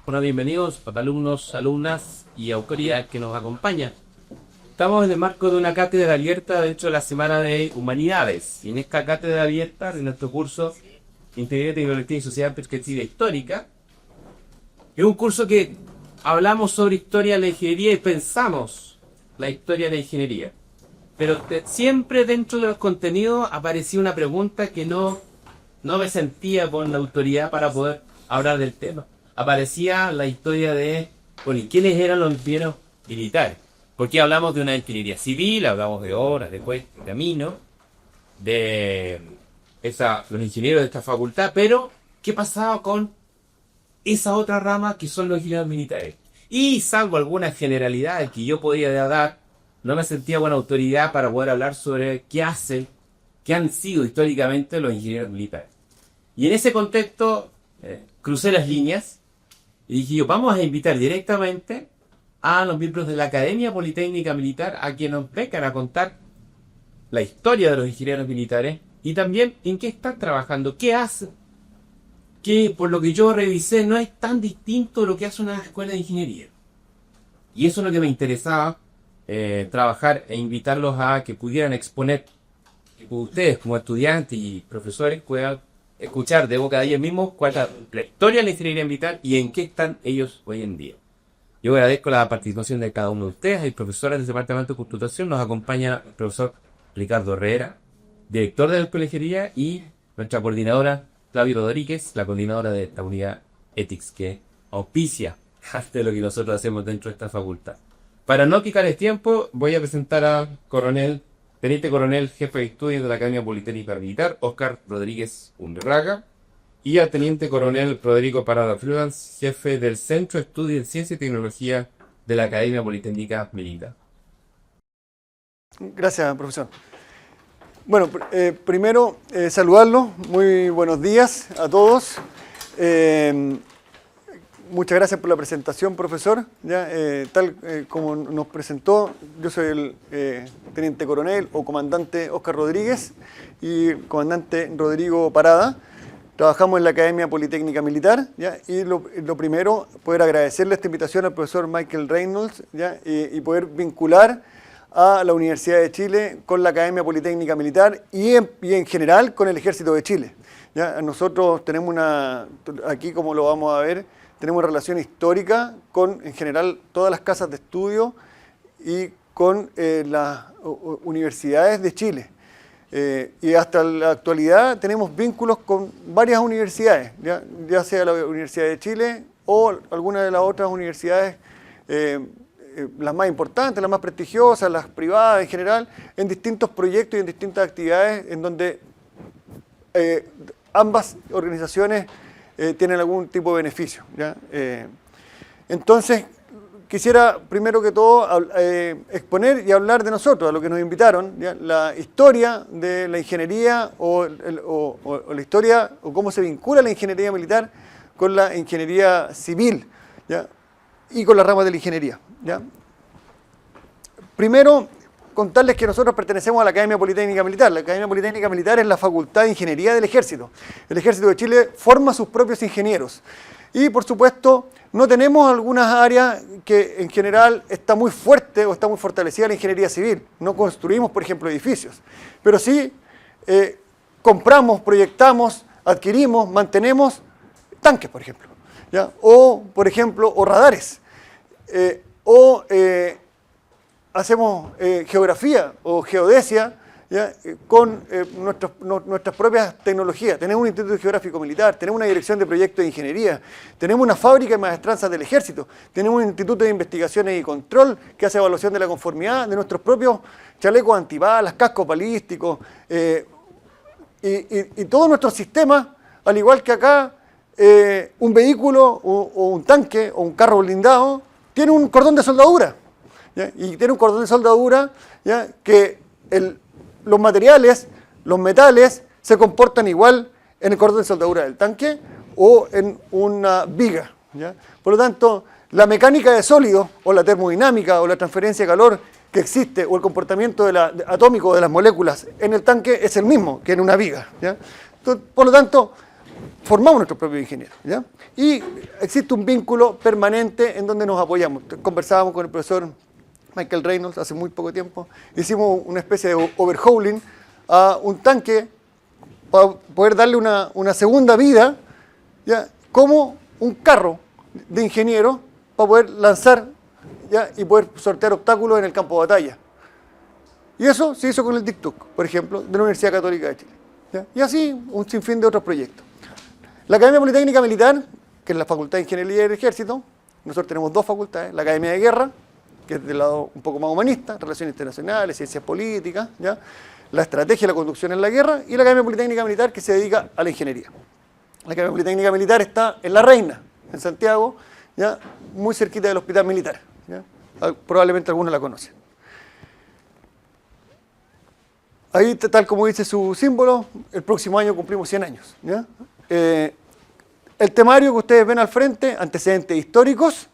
Bueno, bienvenidos a alumnos, alumnas y autoridades que nos acompañan. Estamos en el marco de una cátedra abierta dentro de la Semana de Humanidades. Y en esta cátedra abierta de nuestro curso Ingeniería, Tecnología y Sociedad en Perspectiva Histórica, es un curso que hablamos sobre historia de la ingeniería y pensamos la historia de la ingeniería. Pero siempre dentro de los contenidos aparecía una pregunta que no me sentía con la autoridad para poder hablar del tema. Aparecía la historia de, bueno, ¿y quiénes eran los ingenieros militares? Porque hablamos de una ingeniería civil, hablamos de obras, de puestos, de caminos, de los ingenieros de esta facultad, pero ¿qué pasaba con esa otra rama que son los ingenieros militares? Y salvo algunas generalidades que yo podía dar, no me sentía buena autoridad para poder hablar sobre qué han sido históricamente los ingenieros militares. Y en ese contexto crucé las líneas y dije yo, vamos a invitar directamente a los miembros de la Academia Politécnica Militar a que nos vengan a contar la historia de los ingenieros militares y también en qué están trabajando, qué hacen, que por lo que yo revisé no es tan distinto lo que hace una escuela de ingeniería. Y eso es lo que me interesaba, trabajar e invitarlos a que pudieran exponer, que ustedes como estudiantes y profesores puedan escuchar de boca de ellos mismos cuál es la historia de la ingeniería militar y en qué están ellos hoy en día. Yo agradezco la participación de cada uno de ustedes. El profesor del Departamento de Computación nos acompaña el profesor Ricardo Herrera, director de la Escuela de Ingeniería, y nuestra coordinadora Flavio Rodríguez, la coordinadora de esta unidad Ethics, que auspicia de lo que nosotros hacemos dentro de esta facultad. Para no quitarles tiempo, voy a presentar a Teniente Coronel Jefe de Estudios de la Academia Politécnica Militar, Óscar Rodríguez Underraga, y al Teniente Coronel Rodrigo Parada Fluans, Jefe del Centro de Estudios en Ciencia y Tecnología de la Academia Politécnica Militar. Gracias, profesor. Bueno, primero saludarlos, muy buenos días a todos. Muchas gracias por la presentación, profesor. Tal como nos presentó, yo soy el Teniente Coronel o Comandante Óscar Rodríguez y Comandante Rodrigo Parada. Trabajamos en la Academia Politécnica Militar, ¿ya? Y lo primero, poder agradecerle esta invitación al profesor Michael Reynolds, ¿ya? Y poder vincular a la Universidad de Chile con la Academia Politécnica Militar y en general con el Ejército de Chile, ¿ya? Nosotros tenemos aquí como lo vamos a ver, tenemos relación histórica con, en general, todas las casas de estudio y con las universidades de Chile. Y hasta la actualidad tenemos vínculos con varias universidades, ya sea la Universidad de Chile o alguna de las otras universidades, las más importantes, las más prestigiosas, las privadas en general, en distintos proyectos y en distintas actividades en donde ambas organizaciones tienen algún tipo de beneficio, ¿ya? Entonces, quisiera primero que todo exponer y hablar de nosotros, a lo que nos invitaron, ¿ya? La historia de la ingeniería o la historia o cómo se vincula la ingeniería militar con la ingeniería civil, ¿ya? Y con las ramas de la ingeniería, ¿ya? Primero, contarles que nosotros pertenecemos a la Academia Politécnica Militar. La Academia Politécnica Militar es la Facultad de Ingeniería del Ejército. El Ejército de Chile forma sus propios ingenieros. Y, por supuesto, no tenemos algunas áreas que en general está muy fuerte o está muy fortalecida la ingeniería civil. No construimos, por ejemplo, edificios. Pero sí compramos, proyectamos, adquirimos, mantenemos tanques, por ejemplo, ¿ya? O, por ejemplo, o radares. Hacemos geografía o geodesia, ¿ya? Con nuestras propias tecnologías. Tenemos un Instituto Geográfico Militar, tenemos una dirección de proyectos de ingeniería, tenemos una fábrica de maestranzas del Ejército, tenemos un Instituto de Investigaciones y Control que hace evaluación de la conformidad de nuestros propios chalecos antibalas, cascos balísticos, y todos nuestros sistemas, al igual que acá, un vehículo o un tanque o un carro blindado tiene un cordón de soldadura, ¿ya? Y tiene un cordón de soldadura, ¿ya? Que los materiales, los metales, se comportan igual en el cordón de soldadura del tanque o en una viga, ¿ya? Por lo tanto, la mecánica de sólidos o la termodinámica o la transferencia de calor que existe o el comportamiento atómico de las moléculas en el tanque es el mismo que en una viga, ¿ya? Entonces, por lo tanto, formamos nuestros propios ingenieros, ¿ya? Y existe un vínculo permanente en donde nos apoyamos. Conversábamos con el profesor Michael Reynolds hace muy poco tiempo, hicimos una especie de overhauling a un tanque para poder darle una segunda vida, ¿ya? Como un carro de ingenieros para poder lanzar, ¿ya? Y poder sortear obstáculos en el campo de batalla. Y eso se hizo con el DICTUC, por ejemplo, de la Universidad Católica de Chile, ¿ya? Y así un sinfín de otros proyectos. La Academia Politécnica Militar, que es la Facultad de Ingeniería del Ejército, nosotros tenemos dos facultades, la Academia de Guerra, que es del lado un poco más humanista, relaciones internacionales, ciencias políticas, ¿ya? La estrategia y la conducción en la guerra, y la Academia Politécnica Militar, que se dedica a la ingeniería. La Academia Politécnica Militar está en La Reina, en Santiago, ¿ya? Muy cerquita del Hospital Militar, ¿ya? Probablemente algunos la conocen. Ahí, tal como dice su símbolo, el próximo año cumplimos 100 años, ¿ya? El temario que ustedes ven al frente, antecedentes históricos,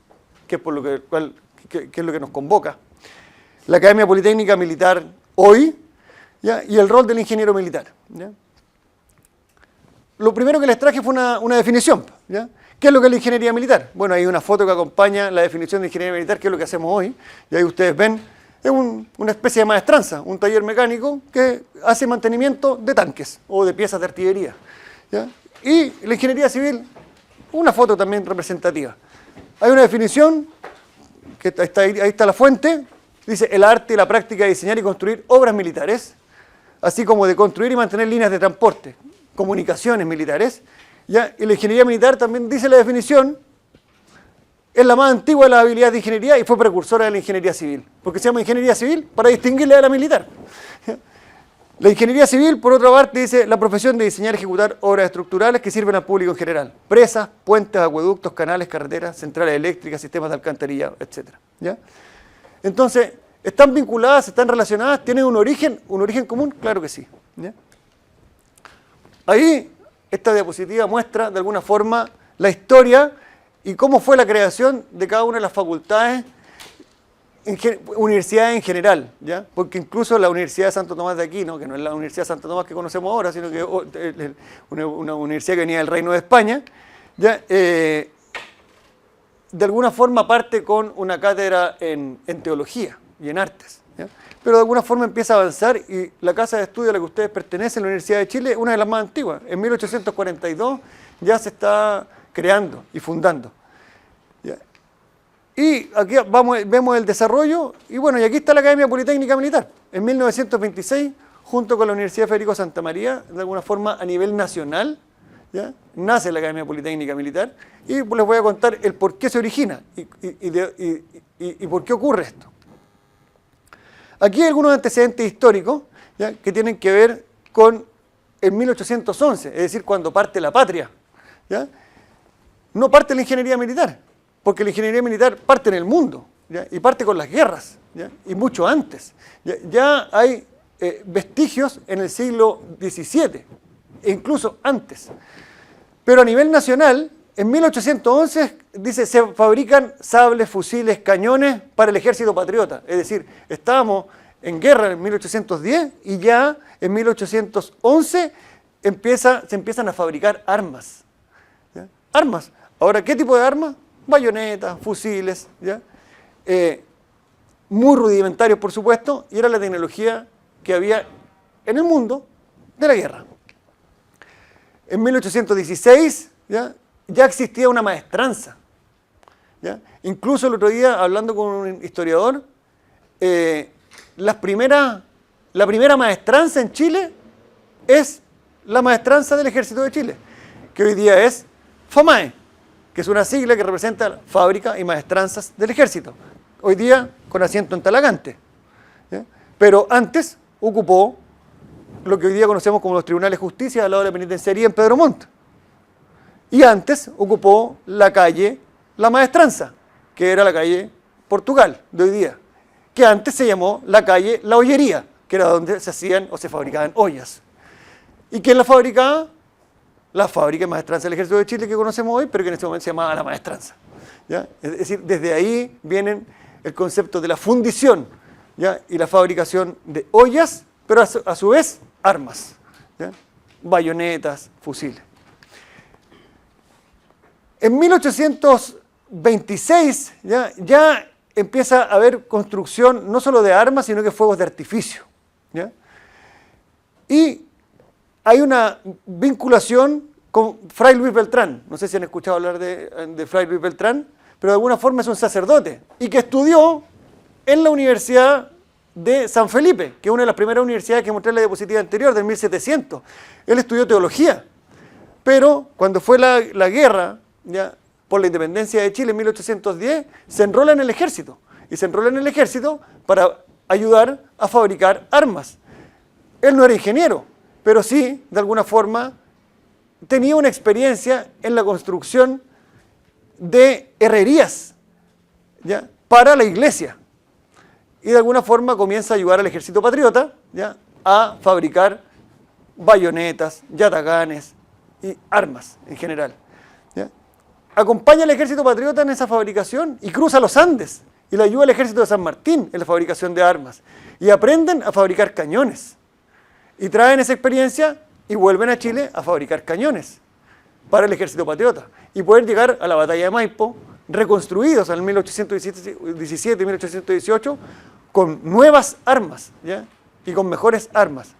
que es, que es lo que nos convoca. La Academia Politécnica Militar hoy, ¿ya? Y el rol del ingeniero militar, ¿ya? Lo primero que les traje fue una definición, ¿ya? ¿Qué es lo que es la ingeniería militar? Bueno, hay una foto que acompaña la definición de ingeniería militar, que es lo que hacemos hoy, y ahí ustedes ven, es una especie de maestranza, un taller mecánico que hace mantenimiento de tanques o de piezas de artillería, ¿ya? Y la ingeniería civil, una foto también representativa. Hay una definición, que ahí está la fuente, dice el arte y la práctica de diseñar y construir obras militares, así como de construir y mantener líneas de transporte, comunicaciones militares, ¿ya? Y la ingeniería militar también dice la definición, es la más antigua de las habilidades de ingeniería y fue precursora de la ingeniería civil, porque se llama ingeniería civil para distinguirla de la militar. La ingeniería civil, por otra parte, dice la profesión de diseñar y ejecutar obras estructurales que sirven al público en general. Presas, puentes, acueductos, canales, carreteras, centrales eléctricas, sistemas de alcantarillado, etc. ¿Ya? Entonces, ¿están vinculadas, están relacionadas, tienen un origen común? Claro que sí, ¿ya? Ahí, esta diapositiva muestra, de alguna forma, la historia y cómo fue la creación de cada una de las facultades, universidades en general, ¿ya? Porque incluso la Universidad de Santo Tomás de Aquino, que no es la Universidad de Santo Tomás que conocemos ahora, sino que es una universidad que venía del Reino de España, ¿ya? De alguna forma parte con una cátedra en teología y en artes, ¿ya? Pero de alguna forma empieza a avanzar y la casa de estudio a la que ustedes pertenecen, la Universidad de Chile, es una de las más antiguas. En 1842 ya se está creando y fundando, ¿ya? Y aquí vemos el desarrollo, y bueno, y aquí está la Academia Politécnica Militar. En 1926, junto con la Universidad Federico Santa María, de alguna forma a nivel nacional, ¿ya? Nace la Academia Politécnica Militar, y les voy a contar el por qué se origina y por qué ocurre esto. Aquí hay algunos antecedentes históricos, ¿ya? Que tienen que ver con el 1811, es decir, cuando parte la patria, ¿ya? No parte la ingeniería militar, porque la ingeniería militar parte en el mundo, ¿ya? Y parte con las guerras, ¿ya? Y mucho antes. Ya hay vestigios en el siglo XVII, e incluso antes. Pero a nivel nacional, en 1811, dice, se fabrican sables, fusiles, cañones para el ejército patriota. Es decir, estábamos en guerra en 1810 y ya en 1811 se empiezan a fabricar armas, ¿ya? Armas. Ahora, ¿qué tipo de armas? Bayonetas, fusiles, ¿ya? Muy rudimentarios, por supuesto, y era la tecnología que había en el mundo de la guerra. En 1816, ya existía una maestranza, ¿ya? Incluso el otro día, hablando con un historiador, la primera maestranza en Chile es la maestranza del Ejército de Chile, que hoy día es FAMAE, que es una sigla que representa Fábrica y Maestranzas del Ejército, hoy día con asiento en Talagante, ¿ya? Pero antes ocupó lo que hoy día conocemos como los tribunales de justicia al lado de la penitenciaría en Pedro Montt. Y antes ocupó la calle La Maestranza, que era la calle Portugal de hoy día, que antes se llamó la calle La Ollería, que era donde se hacían o se fabricaban ollas. ¿Y quién la fabricaba? La fábrica de maestranza del Ejército de Chile que conocemos hoy, pero que en este momento se llamaba La Maestranza, ¿ya? Es decir, desde ahí viene el concepto de la fundición, ¿ya? Y la fabricación de ollas, pero a su vez armas, ¿ya? Bayonetas, fusiles. En 1826 ya empieza a haber construcción no solo de armas, sino que fuegos de artificio. ¿Ya? Y hay una vinculación con Fray Luis Beltrán. No sé si han escuchado hablar de Fray Luis Beltrán, pero de alguna forma es un sacerdote y que estudió en la Universidad de San Felipe, que es una de las primeras universidades que mostré en la diapositiva anterior, del 1700. Él estudió teología, pero cuando fue la guerra por la independencia de Chile en 1810, se enrola en el ejército. Y se enrola en el ejército para ayudar a fabricar armas. Él no era ingeniero, pero sí, de alguna forma, tenía una experiencia en la construcción de herrerías para la iglesia. Y de alguna forma comienza a ayudar al ejército patriota a fabricar bayonetas, yataganes y armas en general. Acompaña al ejército patriota en esa fabricación y cruza los Andes y le ayuda al ejército de San Martín en la fabricación de armas. Y aprenden a fabricar cañones. Y traen esa experiencia y vuelven a Chile a fabricar cañones para el ejército patriota. Y poder llegar a la batalla de Maipo reconstruidos en 1817 y 1818 con nuevas armas y con mejores armas.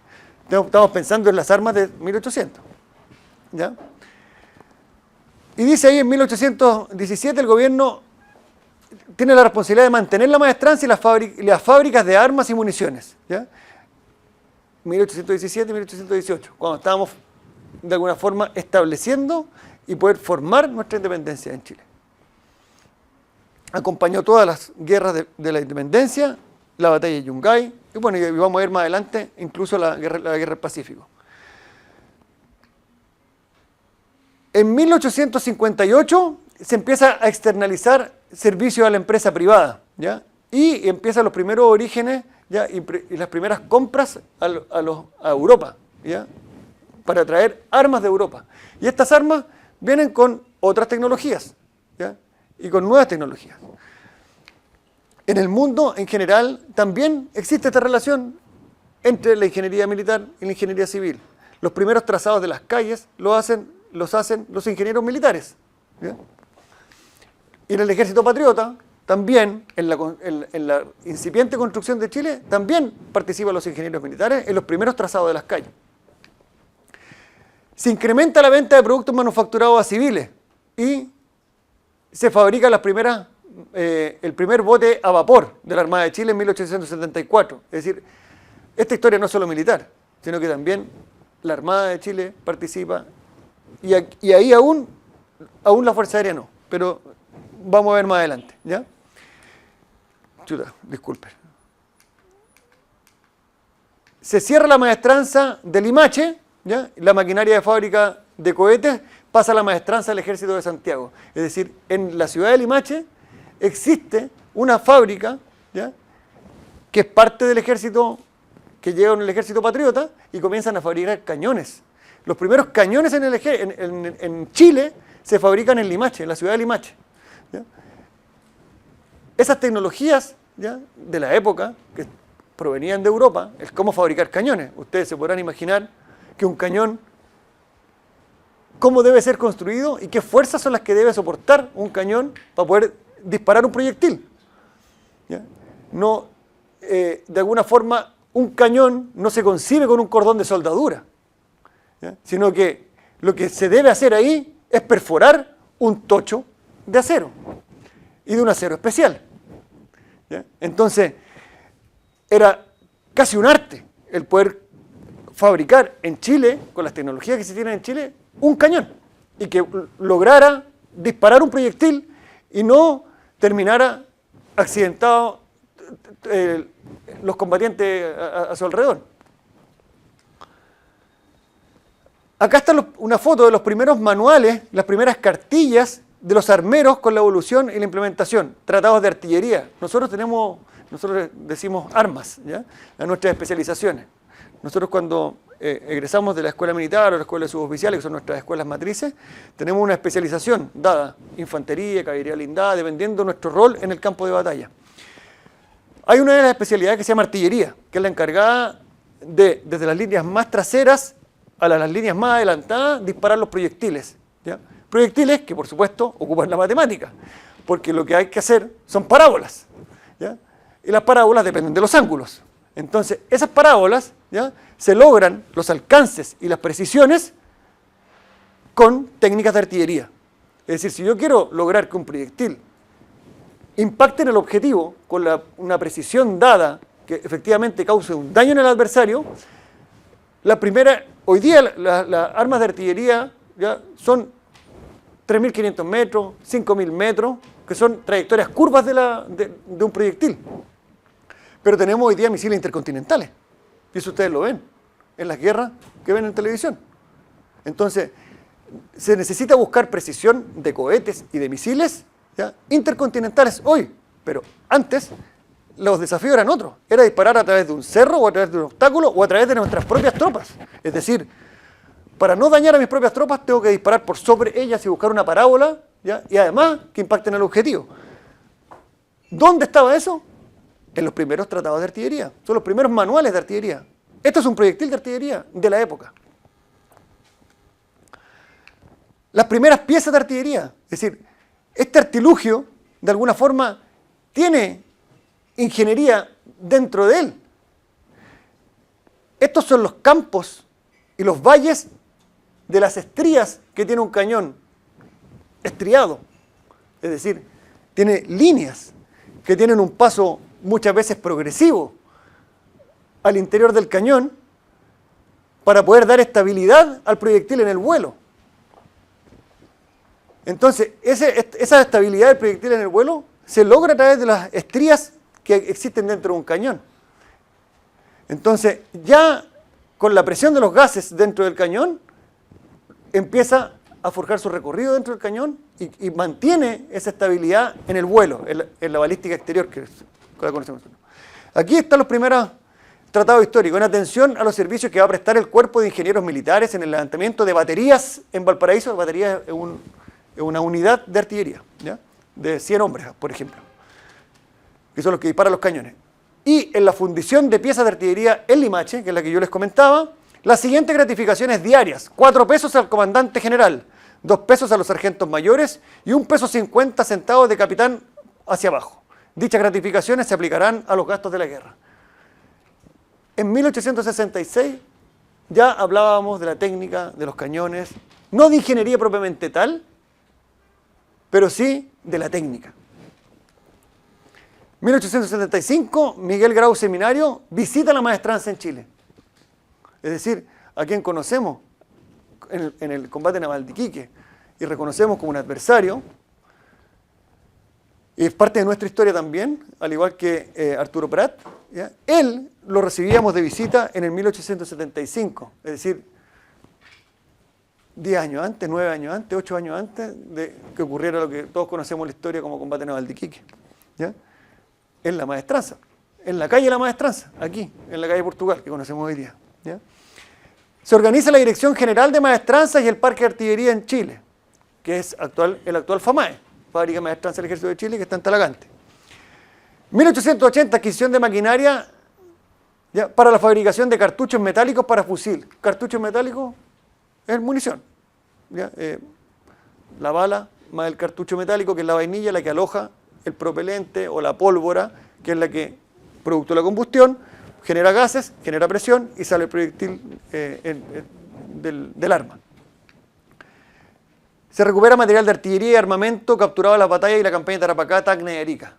Estamos pensando en las armas de 1800. Y dice ahí en 1817 el gobierno tiene la responsabilidad de mantener la maestranza y las fábricas de armas y municiones. 1817 y 1818, cuando estábamos de alguna forma estableciendo y poder formar nuestra independencia en Chile. Acompañó todas las guerras de la independencia, la batalla de Yungay, y bueno, y vamos a ver más adelante incluso la guerra del Pacífico. En 1858 se empieza a externalizar servicios a la empresa privada, y empiezan los primeros orígenes y las primeras compras a Europa, para traer armas de Europa. Y estas armas vienen con otras tecnologías, y con nuevas tecnologías. En el mundo en general también existe esta relación entre la ingeniería militar y la ingeniería civil. Los primeros trazados de las calles los hacen los ingenieros militares. Y en el ejército patriota, también en la incipiente construcción de Chile, también participan los ingenieros militares en los primeros trazados de las calles. Se incrementa la venta de productos manufacturados a civiles y se fabrica el primer bote a vapor de la Armada de Chile en 1874. Es decir, esta historia no es solo militar, sino que también la Armada de Chile participa y ahí aún la Fuerza Aérea no, pero vamos a ver más adelante. Disculpen. Se cierra la maestranza de Limache, la maquinaria de fábrica de cohetes pasa a la maestranza del Ejército de Santiago. Es decir, en la ciudad de Limache existe una fábrica que es parte del ejército, que llega en el ejército patriota y comienzan a fabricar cañones. Los primeros cañones en Chile se fabrican en Limache, en la ciudad de Limache. Esas tecnologías de la época, que provenían de Europa, es cómo fabricar cañones. Ustedes se podrán imaginar que un cañón, cómo debe ser construido y qué fuerzas son las que debe soportar un cañón para poder disparar un proyectil. No, de alguna forma, un cañón no se concibe con un cordón de soldadura, sino que lo que se debe hacer ahí es perforar un tocho de acero y de un acero especial. Entonces, era casi un arte el poder fabricar en Chile, con las tecnologías que se tienen en Chile, un cañón y que lograra disparar un proyectil y no terminara accidentado los combatientes a su alrededor. Acá está una foto de los primeros manuales, las primeras cartillas de los armeros con la evolución y la implementación, tratados de artillería. Nosotros decimos armas, a nuestras especializaciones. Nosotros cuando egresamos de la escuela militar o la escuela de suboficiales, que son nuestras escuelas matrices, tenemos una especialización dada, infantería, caballería blindada, dependiendo de nuestro rol en el campo de batalla. Hay una de las especialidades que se llama artillería, que es la encargada de, desde las líneas más traseras a las líneas más adelantadas, disparar los proyectiles, proyectiles que, por supuesto, ocupan la matemática, porque lo que hay que hacer son parábolas, ¿ya? Y las parábolas dependen de los ángulos. Entonces, esas parábolas, ¿ya?, se logran los alcances y las precisiones con técnicas de artillería. Es decir, si yo quiero lograr que un proyectil impacte en el objetivo con una precisión dada que efectivamente cause un daño en el adversario, hoy día las armas de artillería ya son 3.500 metros, 5.000 metros, que son trayectorias curvas de un proyectil. Pero tenemos hoy día misiles intercontinentales, y eso ustedes lo ven en las guerras que ven en televisión. Entonces, se necesita buscar precisión de cohetes y de misiles, ¿ya?, intercontinentales hoy, pero antes los desafíos eran otros. Era disparar a través de un cerro o a través de un obstáculo o a través de nuestras propias tropas. Es decir, para no dañar a mis propias tropas tengo que disparar por sobre ellas y buscar una parábola, ¿ya?, y además que impacten el objetivo. ¿Dónde estaba eso? En los primeros tratados de artillería. Son los primeros manuales de artillería. Esto es un proyectil de artillería de la época. Las primeras piezas de artillería. Es decir, este artilugio, de alguna forma, tiene ingeniería dentro de él. Estos son los campos y los valles de las estrías que tiene un cañón estriado. Es decir, tiene líneas que tienen un paso muchas veces progresivo al interior del cañón para poder dar estabilidad al proyectil en el vuelo. Entonces, esa estabilidad del proyectil en el vuelo se logra a través de las estrías que existen dentro de un cañón. Entonces, ya con la presión de los gases dentro del cañón, empieza a forjar su recorrido dentro del cañón y mantiene esa estabilidad en el vuelo, en la balística exterior que la conocemos. Aquí están los primeros tratados históricos, en atención a los servicios que va a prestar el Cuerpo de Ingenieros Militares en el levantamiento de baterías en Valparaíso. Baterías es una unidad de artillería, ¿ya?, de 100 hombres, por ejemplo, que son los que disparan los cañones. Y en la fundición de piezas de artillería en Limache, que es la que yo les comentaba, las siguientes gratificaciones diarias: 4 pesos al comandante general, 2 pesos a los sargentos mayores y 1,50 pesos de capitán hacia abajo. Dichas gratificaciones se aplicarán a los gastos de la guerra. En 1866 ya hablábamos de la técnica de los cañones, no de ingeniería propiamente tal, pero sí de la técnica. 1875, Miguel Grau Seminario visita la maestranza en Chile. Es decir, a quien conocemos en el combate naval de Iquique y reconocemos como un adversario, y es parte de nuestra historia también, al igual que Arturo Prat, ¿ya?, él lo recibíamos de visita en el 1875, es decir, 10 años antes, 9 años antes, 8 años antes de que ocurriera lo que todos conocemos la historia como combate naval de Iquique, ¿ya?, en la maestranza, en la calle de la maestranza, aquí, en la calle Portugal, que conocemos hoy día, ¿ya? Se organiza la Dirección General de Maestranzas y el Parque de Artillería en Chile, que es el actual FAMAE, Fábrica de Maestranza del Ejército de Chile, que está en Talagante. 1880, adquisición de maquinaria, ¿ya?, para la fabricación de cartuchos metálicos para fusil. Cartuchos metálicos es munición, ¿ya? La bala más el cartucho metálico, que es la vainilla, la que aloja el propelente o la pólvora, que es la que, producto de la combustión, genera gases, genera presión y sale el proyectil del arma. Se recupera material de artillería y armamento capturado en las batallas y la campaña de Tarapacá, Tacna y Arica.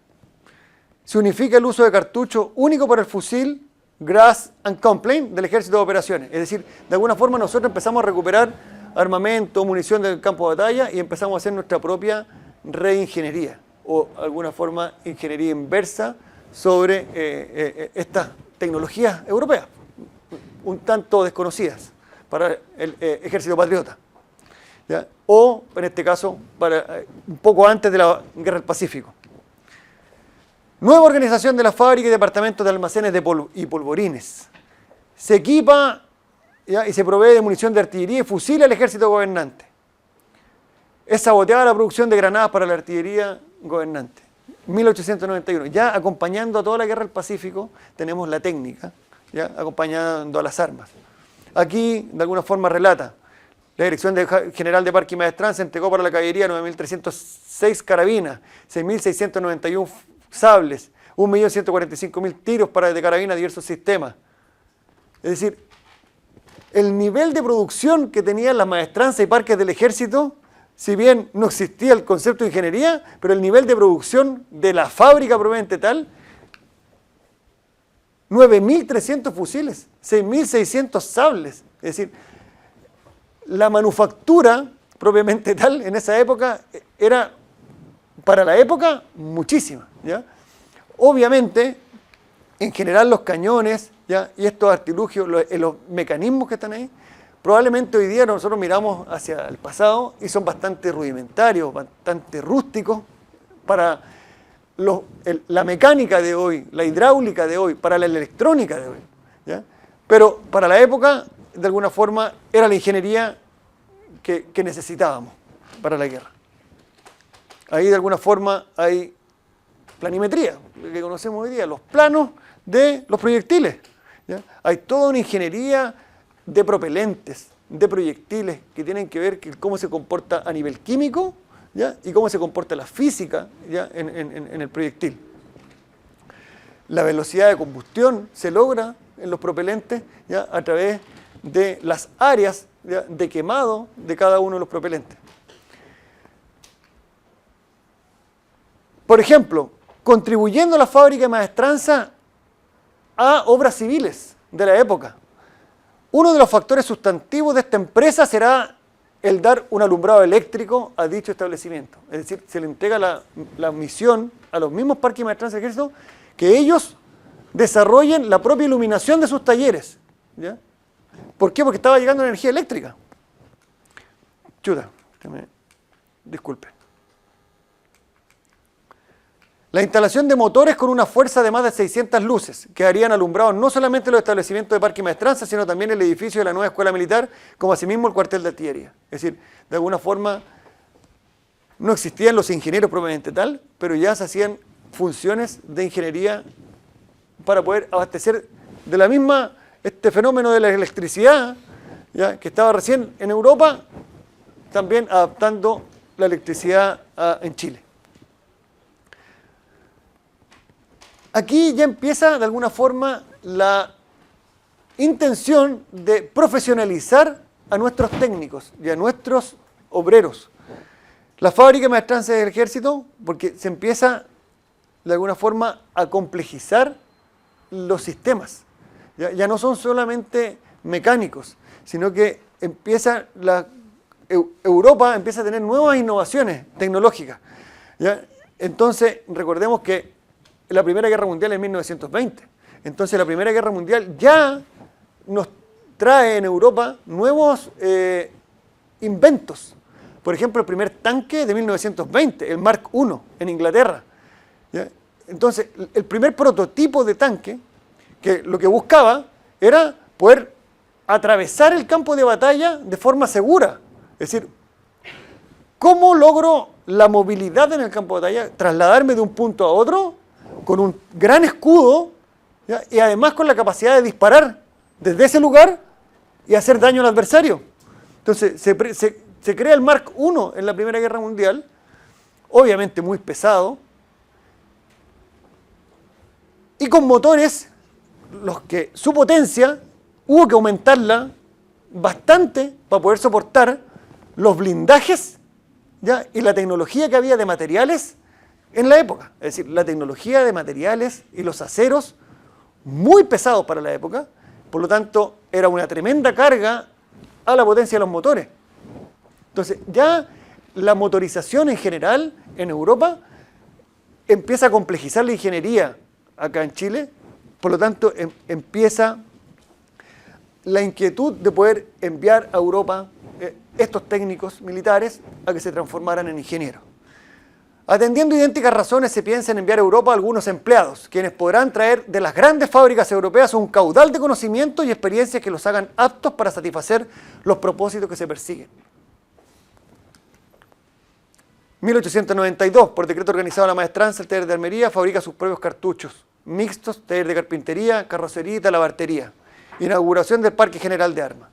Se unifica el uso de cartucho único para el fusil Grass and Complaint del Ejército de Operaciones. Es decir, de alguna forma nosotros empezamos a recuperar armamento, munición del campo de batalla y empezamos a hacer nuestra propia reingeniería o de alguna forma ingeniería inversa sobre estas tecnologías europeas, un tanto desconocidas para el ejército patriota, ¿ya?, o en este caso un poco antes de la Guerra del Pacífico. Nueva organización de la fábrica y departamentos de almacenes y polvorines. Se equipa, ¿ya?, y se provee de munición de artillería y fusiles al ejército gobernante. Es saboteada la producción de granadas para la artillería gobernante. 1891, ya acompañando a toda la Guerra del Pacífico, tenemos la técnica, ya acompañando a las armas. Aquí, de alguna forma, relata La Dirección General de Parque y Maestranza entregó para la caballería 9.306 carabinas, 6.691 sables, 1.145.000 tiros de carabina de diversos sistemas. Es decir, el nivel de producción que tenían las maestranzas y parques del ejército, si bien no existía el concepto de ingeniería, pero el nivel de producción de la fábrica propiamente tal, 9.300 fusiles, 6.600 sables. Es decir, la manufactura propiamente tal en esa época era, para la época, muchísima, ¿ya? Obviamente, en general los cañones, ¿ya? Y estos artilugios, los mecanismos que están ahí, probablemente hoy día nosotros miramos hacia el pasado y son bastante rudimentarios, bastante rústicos para la mecánica de hoy, la hidráulica de hoy, para la electrónica de hoy, ¿ya? Pero para la época, de alguna forma, era la ingeniería que necesitábamos para la guerra. Ahí de alguna forma hay planimetría, lo que conocemos hoy día, los planos de los proyectiles, ¿ya? Hay toda una ingeniería de propelentes, de proyectiles que tienen que ver con cómo se comporta a nivel químico, ¿ya? Y cómo se comporta la física, ¿ya? en el proyectil. La velocidad de combustión se logra en los propelentes, ¿ya? A través de las áreas, ¿ya? De quemado de cada uno de los propelentes. Por ejemplo, contribuyendo a la fábrica de maestranza a obras civiles de la época. Uno de los factores sustantivos de esta empresa será el dar un alumbrado eléctrico a dicho establecimiento. Es decir, se le entrega la misión a los mismos parques de maestranza del ejército que ellos desarrollen la propia iluminación de sus talleres, ¿ya? ¿Por qué? Porque estaba llegando energía eléctrica. Chuta, disculpe. La instalación de motores con una fuerza de más de 600 luces que harían alumbrados no solamente los establecimientos de parque y maestranza, sino también el edificio de la nueva escuela militar, como asimismo el cuartel de artillería. Es decir, de alguna forma no existían los ingenieros propiamente tal, pero ya se hacían funciones de ingeniería para poder abastecer de la misma este fenómeno de la electricidad, ¿ya? Que estaba recién en Europa, también adaptando la electricidad en Chile. Aquí ya empieza de alguna forma la intención de profesionalizar a nuestros técnicos y a nuestros obreros. La fábrica de maestranza del ejército, porque se empieza de alguna forma a complejizar los sistemas. Ya no son solamente mecánicos, sino que Europa empieza a tener nuevas innovaciones tecnológicas, ¿ya? Entonces, recordemos que la Primera Guerra Mundial es 1920. Entonces la Primera Guerra Mundial ya nos trae en Europa nuevos inventos. Por ejemplo, el primer tanque de 1920, el Mark I, en Inglaterra, ¿ya? Entonces, el primer prototipo de tanque, que lo que buscaba era poder atravesar el campo de batalla de forma segura. Es decir, ¿cómo logro la movilidad en el campo de batalla? Trasladarme de un punto a otro con un gran escudo, ¿ya? Y además con la capacidad de disparar desde ese lugar y hacer daño al adversario. Entonces se crea el Mark I en la Primera Guerra Mundial, obviamente muy pesado, y con motores, los que su potencia hubo que aumentarla bastante para poder soportar los blindajes, ¿ya? Y la tecnología que había de materiales en la época. Es decir, la tecnología de materiales y los aceros muy pesados para la época, por lo tanto era una tremenda carga a la potencia de los motores. Entonces ya la motorización en general en Europa empieza a complejizar la ingeniería acá en Chile, por lo tanto empieza la inquietud de poder enviar a Europa estos técnicos militares a que se transformaran en ingenieros. Atendiendo idénticas razones, se piensa en enviar a Europa a algunos empleados, quienes podrán traer de las grandes fábricas europeas un caudal de conocimientos y experiencias que los hagan aptos para satisfacer los propósitos que se persiguen. 1892, por decreto organizado de la maestranza, el taller de armería fabrica sus propios cartuchos mixtos, taller de carpintería, carrocería y talabartería. Inauguración del Parque General de Armas.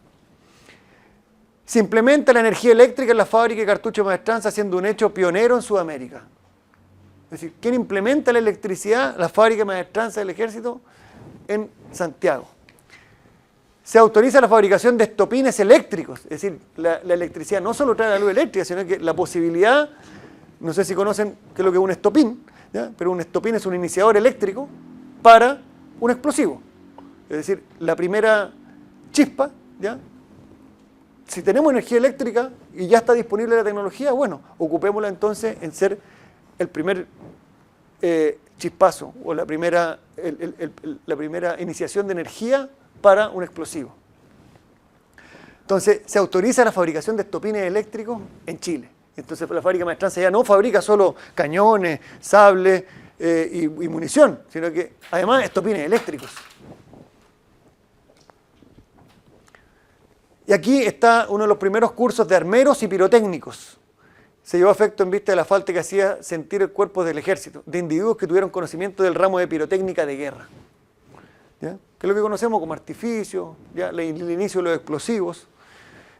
Se implementa la energía eléctrica en la fábrica de cartuchos Maestranza, siendo un hecho pionero en Sudamérica. Es decir, ¿quién implementa la electricidad? La fábrica de Maestranza del Ejército en Santiago. Se autoriza la fabricación de estopines eléctricos, es decir, la electricidad no solo trae la luz eléctrica, sino que la posibilidad, no sé si conocen qué es lo que es un estopín, ¿ya? Pero un estopín es un iniciador eléctrico para un explosivo. Es decir, la primera chispa, ¿ya? Si tenemos energía eléctrica y ya está disponible la tecnología, bueno, ocupémosla entonces en ser el primer chispazo o la primera iniciación de energía para un explosivo. Entonces, se autoriza la fabricación de estopines eléctricos en Chile. Entonces, la fábrica Maestranza ya no fabrica solo cañones, sables y munición, sino que además estopines eléctricos. Y aquí está uno de los primeros cursos de armeros y pirotécnicos. Se llevó a efecto en vista de la falta que hacía sentir el cuerpo del ejército, de individuos que tuvieron conocimiento del ramo de pirotécnica de guerra, ¿ya? Que es lo que conocemos como artificio, ¿ya? El inicio de los explosivos,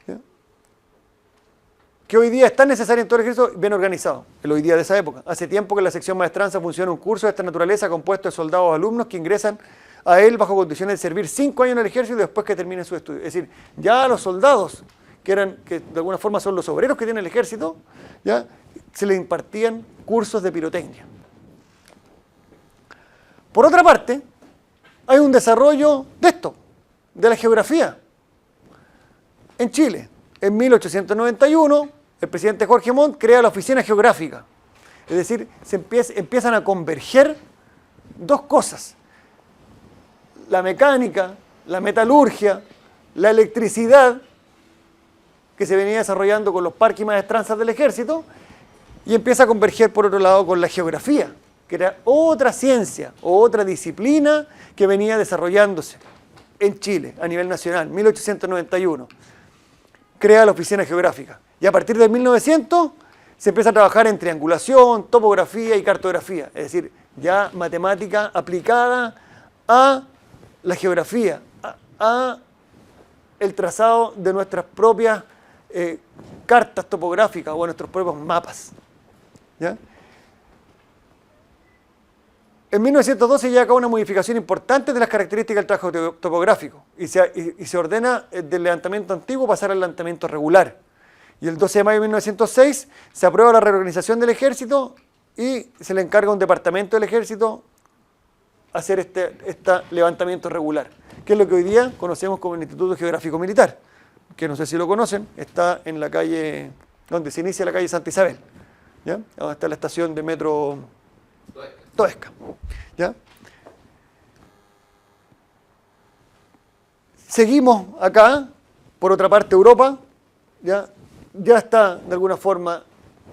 ¿ya? Que hoy día es tan necesario en todo el ejército, bien organizado, el hoy día de esa época. Hace tiempo que en la sección Maestranza funciona un curso de esta naturaleza compuesto de soldados alumnos que ingresan a él bajo condiciones de servir 5 años en el ejército y después que terminen su estudio. Es decir, ya a los soldados, que de alguna forma son los obreros que tiene el ejército, ¿ya? Se les impartían cursos de pirotecnia. Por otra parte, hay un desarrollo de esto, de la geografía. En Chile, en 1891, el presidente Jorge Montt crea la Oficina Geográfica. Es decir, empiezan a converger dos cosas. La mecánica, la metalurgia, la electricidad, que se venía desarrollando con los parques y maestranzas del ejército, y empieza a converger por otro lado con la geografía, que era otra ciencia o otra disciplina que venía desarrollándose en Chile a nivel nacional, 1891. Crea la Oficina Geográfica. Y a partir de 1900 se empieza a trabajar en triangulación, topografía y cartografía, es decir, ya matemática aplicada a la geografía, a el trazado de nuestras propias cartas topográficas o a nuestros propios mapas, ¿ya? En 1912 llega a cabo una modificación importante de las características del trabajo topográfico y se ordena del levantamiento antiguo pasar al levantamiento regular. Y el 12 de mayo de 1906 se aprueba la reorganización del ejército y se le encarga a un departamento del ejército hacer este levantamiento regular, que es lo que hoy día conocemos como el Instituto Geográfico Militar, que no sé si lo conocen, está en la calle, donde se inicia la calle Santa Isabel, ¿ya? Donde está la estación de metro Toesca, ¿ya? Seguimos acá, por otra parte Europa, ya está de alguna forma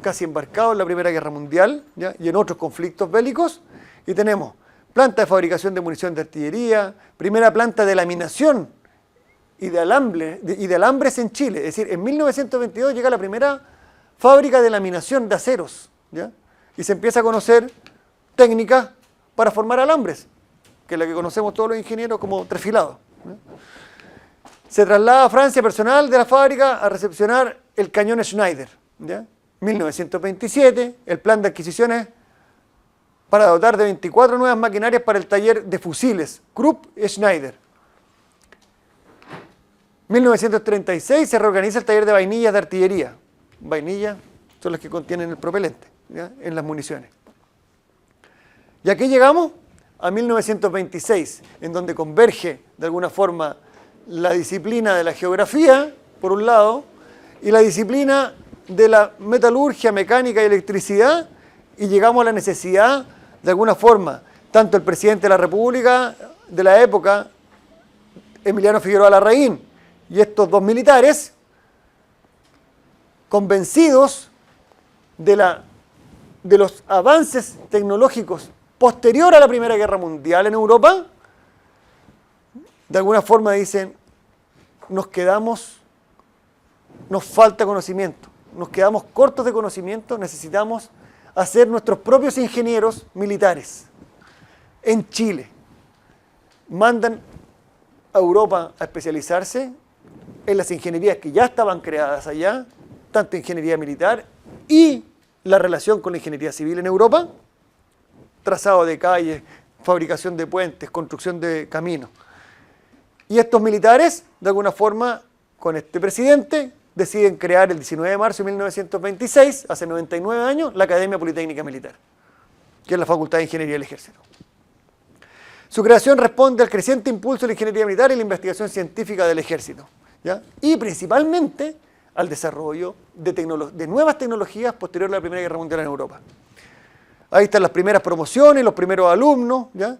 casi embarcado en la Primera Guerra Mundial, ¿ya? Y en otros conflictos bélicos, y tenemos planta de fabricación de munición de artillería, primera planta de laminación y de alambres en Chile. Es decir, en 1922 llega la primera fábrica de laminación de aceros, ¿ya? Y se empieza a conocer técnicas para formar alambres, que es la que conocemos todos los ingenieros como trefilado, ¿ya? Se traslada a Francia personal de la fábrica a recepcionar el cañón Schneider, ¿ya? 1927, el plan de adquisiciones para dotar de 24 nuevas maquinarias para el taller de fusiles, Krupp y Schneider. 1936 se reorganiza el taller de vainillas de artillería. Vainillas son las que contienen el propelente, ¿ya? En las municiones. Y aquí llegamos a 1926, en donde converge de alguna forma la disciplina de la geografía, por un lado, y la disciplina de la metalurgia, mecánica y electricidad, y llegamos a la necesidad, de alguna forma, tanto el presidente de la República de la época, Emiliano Figueroa Larraín, y estos dos militares, convencidos de los avances tecnológicos posterior a la Primera Guerra Mundial en Europa, de alguna forma dicen, nos falta conocimiento, nos quedamos cortos de conocimiento, necesitamos hacer nuestros propios ingenieros militares. En Chile, mandan a Europa a especializarse en las ingenierías que ya estaban creadas allá, tanto ingeniería militar y la relación con la ingeniería civil en Europa, trazado de calles, fabricación de puentes, construcción de caminos. Y estos militares, de alguna forma, con este presidente, deciden crear el 19 de marzo de 1926, hace 99 años, la Academia Politécnica Militar, que es la Facultad de Ingeniería del Ejército. Su creación responde al creciente impulso de la ingeniería militar y la investigación científica del Ejército, ¿ya? Y principalmente al desarrollo de nuevas tecnologías posterior a la Primera Guerra Mundial en Europa. Ahí están las primeras promociones, los primeros alumnos, ¿ya?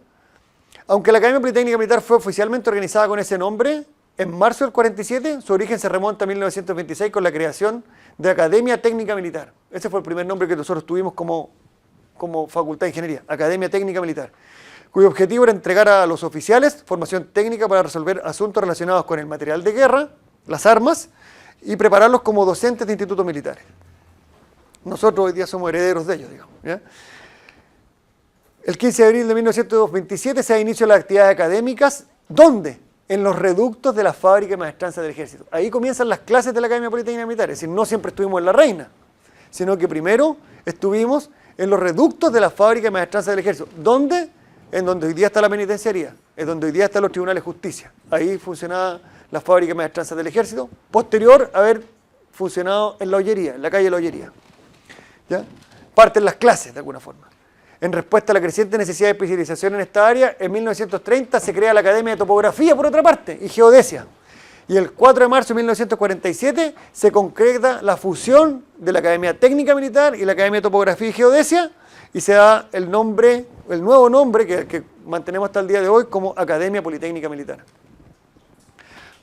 Aunque la Academia Politécnica Militar fue oficialmente organizada con ese nombre, en marzo del 47, su origen se remonta a 1926 con la creación de Academia Técnica Militar. Ese fue el primer nombre que nosotros tuvimos como Facultad de Ingeniería, Academia Técnica Militar, cuyo objetivo era entregar a los oficiales formación técnica para resolver asuntos relacionados con el material de guerra, las armas, y prepararlos como docentes de institutos militares. Nosotros hoy día somos herederos de ellos, digamos, ¿ya? El 15 de abril de 1927 se da inicio a las actividades académicas, ¿dónde? En los reductos de la fábrica de maestranza del Ejército. Ahí comienzan las clases de la Academia Politécnica Militar, es decir, no siempre estuvimos en La Reina, sino que primero estuvimos en los reductos de la fábrica de maestranza del Ejército. ¿Dónde? En donde hoy día está la penitenciaría, en donde hoy día están los tribunales de justicia. Ahí funcionaba la fábrica de maestranza del Ejército, posterior a haber funcionado en La Ollería, en la calle La Ollería, ¿ya? Parten las clases de alguna forma. En respuesta a la creciente necesidad de especialización en esta área, en 1930 se crea la Academia de Topografía, por otra parte, y Geodesia. Y el 4 de marzo de 1947 se concreta la fusión de la Academia Técnica Militar y la Academia de Topografía y Geodesia, y se da el nuevo nombre que mantenemos hasta el día de hoy como Academia Politécnica Militar.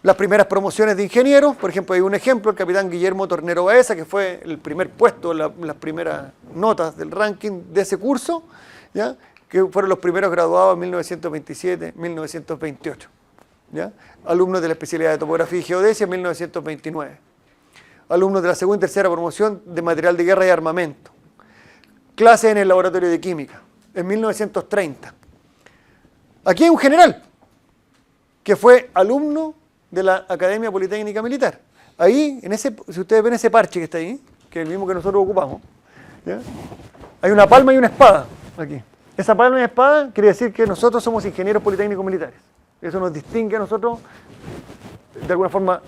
Las primeras promociones de ingenieros, por ejemplo, hay un ejemplo, el capitán Guillermo Tornero Baeza, que fue el primer puesto, las primeras notas del ranking de ese curso, ¿ya? Que fueron los primeros graduados en 1927, 1928. ¿Ya? Alumnos de la especialidad de topografía y geodesia en 1929. Alumnos de la segunda y tercera promoción de material de guerra y armamento. Clases en el laboratorio de química en 1930. Aquí hay un general que fue alumno de la Academia Politécnica Militar. Ahí, si ustedes ven ese parche que está ahí, que es el mismo que nosotros ocupamos, ¿ya? Hay una palma y una espada aquí. Esa palma y espada quiere decir que nosotros somos ingenieros politécnicos militares. Eso nos distingue a nosotros, de alguna forma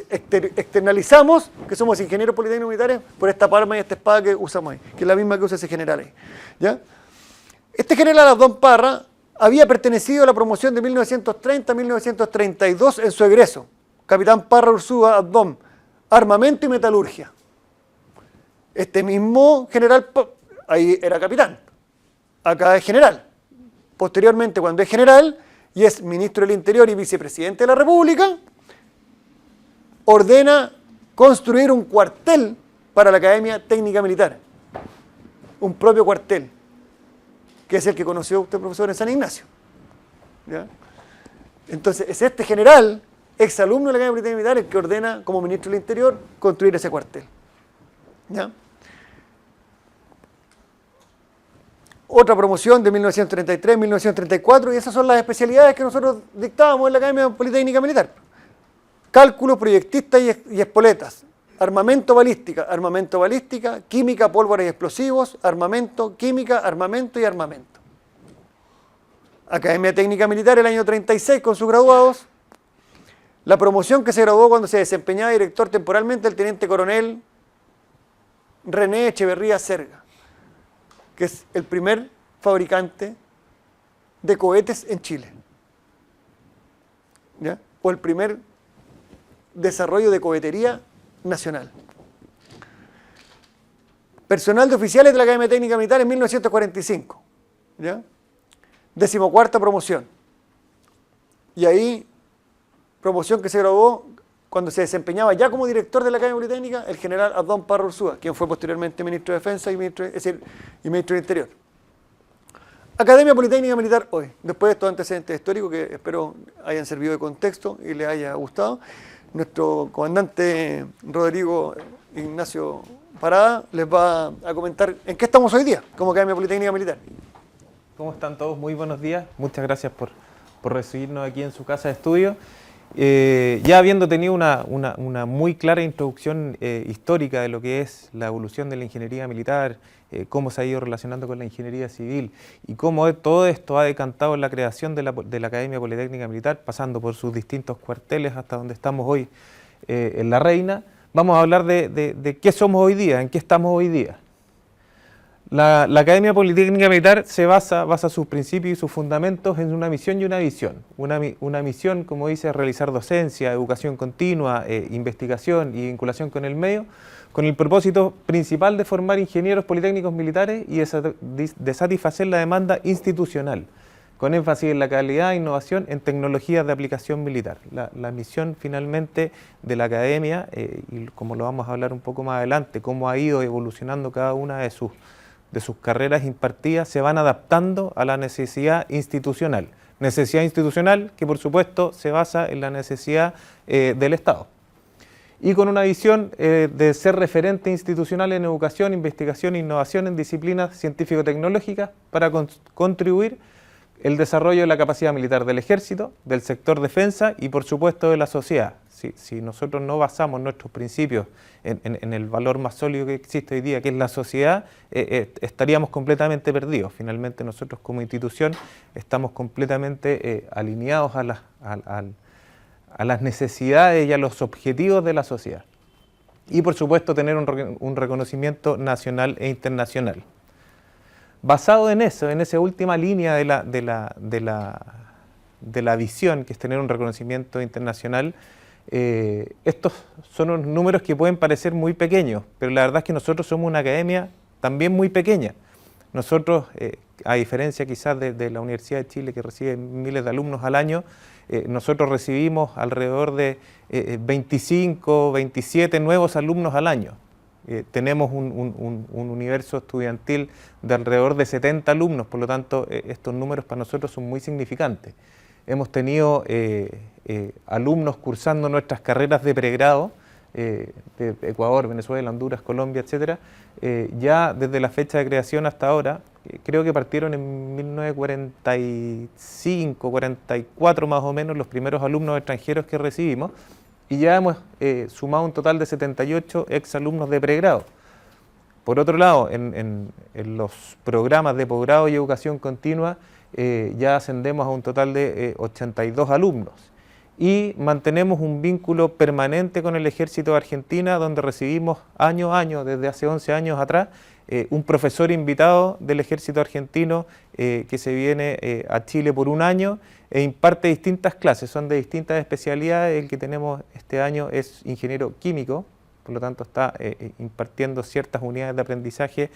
externalizamos que somos ingenieros politécnicos militares por esta palma y esta espada que usamos ahí, que es la misma que usa ese general ahí, ¿ya? Este general Abdón Parra había pertenecido a la promoción de 1930 a 1932 en su egreso. Capitán Parra Ursúa Abdón, armamento y metalurgia. Este mismo general, ahí era capitán, acá es general. Posteriormente, cuando es general y es ministro del Interior y vicepresidente de la República, ordena construir un cuartel para la Academia Técnica Militar. Un propio cuartel, que es el que conoció usted, profesor, en San Ignacio. ¿Ya? Entonces, es este general, exalumno de la Academia Politécnica Militar, el que ordena, como ministro del Interior, construir ese cuartel. ¿Ya? Otra promoción de 1933, 1934, y esas son las especialidades que nosotros dictábamos en la Academia Politécnica Militar. Cálculo, proyectistas y espoletas. Armamento, balística, química, pólvora y explosivos, armamento, química, armamento y armamento. Academia Técnica Militar el año 36 con sus graduados. La promoción que se graduó cuando se desempeñaba director temporalmente el teniente coronel René Echeverría Serga, que es el primer fabricante de cohetes en Chile. ¿Ya? O el primer desarrollo de cohetería nacional. Personal de oficiales de la Academia Técnica Militar en 1945. ¿Ya? 14ª promoción. Y ahí, promoción que se graduó cuando se desempeñaba ya como director de la Academia Politécnica el general Abdón Parra Ursúa, quien fue posteriormente ministro de Defensa y ministro del Interior. Academia Politécnica Militar hoy, después de estos antecedentes históricos que espero hayan servido de contexto y les haya gustado, nuestro comandante Rodrigo Ignacio Parada les va a comentar en qué estamos hoy día como Academia Politécnica Militar. ¿Cómo están todos? Muy buenos días. Muchas gracias por recibirnos aquí en su casa de estudio. Ya habiendo tenido una muy clara introducción histórica de lo que es la evolución de la ingeniería militar, cómo se ha ido relacionando con la ingeniería civil y cómo todo esto ha decantado en la creación de la Academia Politécnica Militar, pasando por sus distintos cuarteles hasta donde estamos hoy en La Reina, vamos a hablar de qué somos hoy día, en qué estamos hoy día. La Academia Politécnica Militar se basa sus principios y sus fundamentos en una misión y una visión. Una misión, como dice, es realizar docencia, educación continua, investigación y vinculación con el medio, con el propósito principal de formar ingenieros politécnicos militares y de satisfacer la demanda institucional, con énfasis en la calidad e innovación en tecnologías de aplicación militar. La misión finalmente de la Academia, y como lo vamos a hablar un poco más adelante, cómo ha ido evolucionando cada una de sus carreras impartidas, se van adaptando a la necesidad institucional. Necesidad institucional que por supuesto se basa en la necesidad del Estado. Y con una visión de ser referente institucional en educación, investigación e innovación en disciplinas científico-tecnológicas para contribuir el desarrollo de la capacidad militar del ejército, del sector defensa y por supuesto de la sociedad. Si nosotros no basamos nuestros principios en el valor más sólido que existe hoy día, que es la sociedad, estaríamos completamente perdidos. Finalmente nosotros como institución estamos completamente alineados a las necesidades y a los objetivos de la sociedad. Y por supuesto tener un reconocimiento nacional e internacional. Basado en eso, en esa última línea de la visión, que es tener un reconocimiento internacional, estos son unos números que pueden parecer muy pequeños, pero la verdad es que nosotros somos una academia también muy pequeña. Nosotros, a diferencia quizás de la Universidad de Chile, que recibe miles de alumnos al año, nosotros recibimos alrededor de 25, 27 nuevos alumnos al año. Tenemos un universo estudiantil de alrededor de 70 alumnos, por lo tanto estos números para nosotros son muy significantes. Hemos tenido alumnos cursando nuestras carreras de pregrado, de Ecuador, Venezuela, Honduras, Colombia, etcétera, ya desde la fecha de creación hasta ahora. Creo que partieron en 1945, 44 más o menos los primeros alumnos extranjeros que recibimos, y ya hemos sumado un total de 78 exalumnos de pregrado. Por otro lado, en los programas de posgrado y educación continua ya ascendemos a un total de 82 alumnos y mantenemos un vínculo permanente con el Ejército de Argentina, donde recibimos año a año, desde hace 11 años atrás, un profesor invitado del Ejército Argentino que se viene a Chile por un año e imparte distintas clases, son de distintas especialidades. El que tenemos este año es ingeniero químico, por lo tanto está impartiendo ciertas unidades de aprendizaje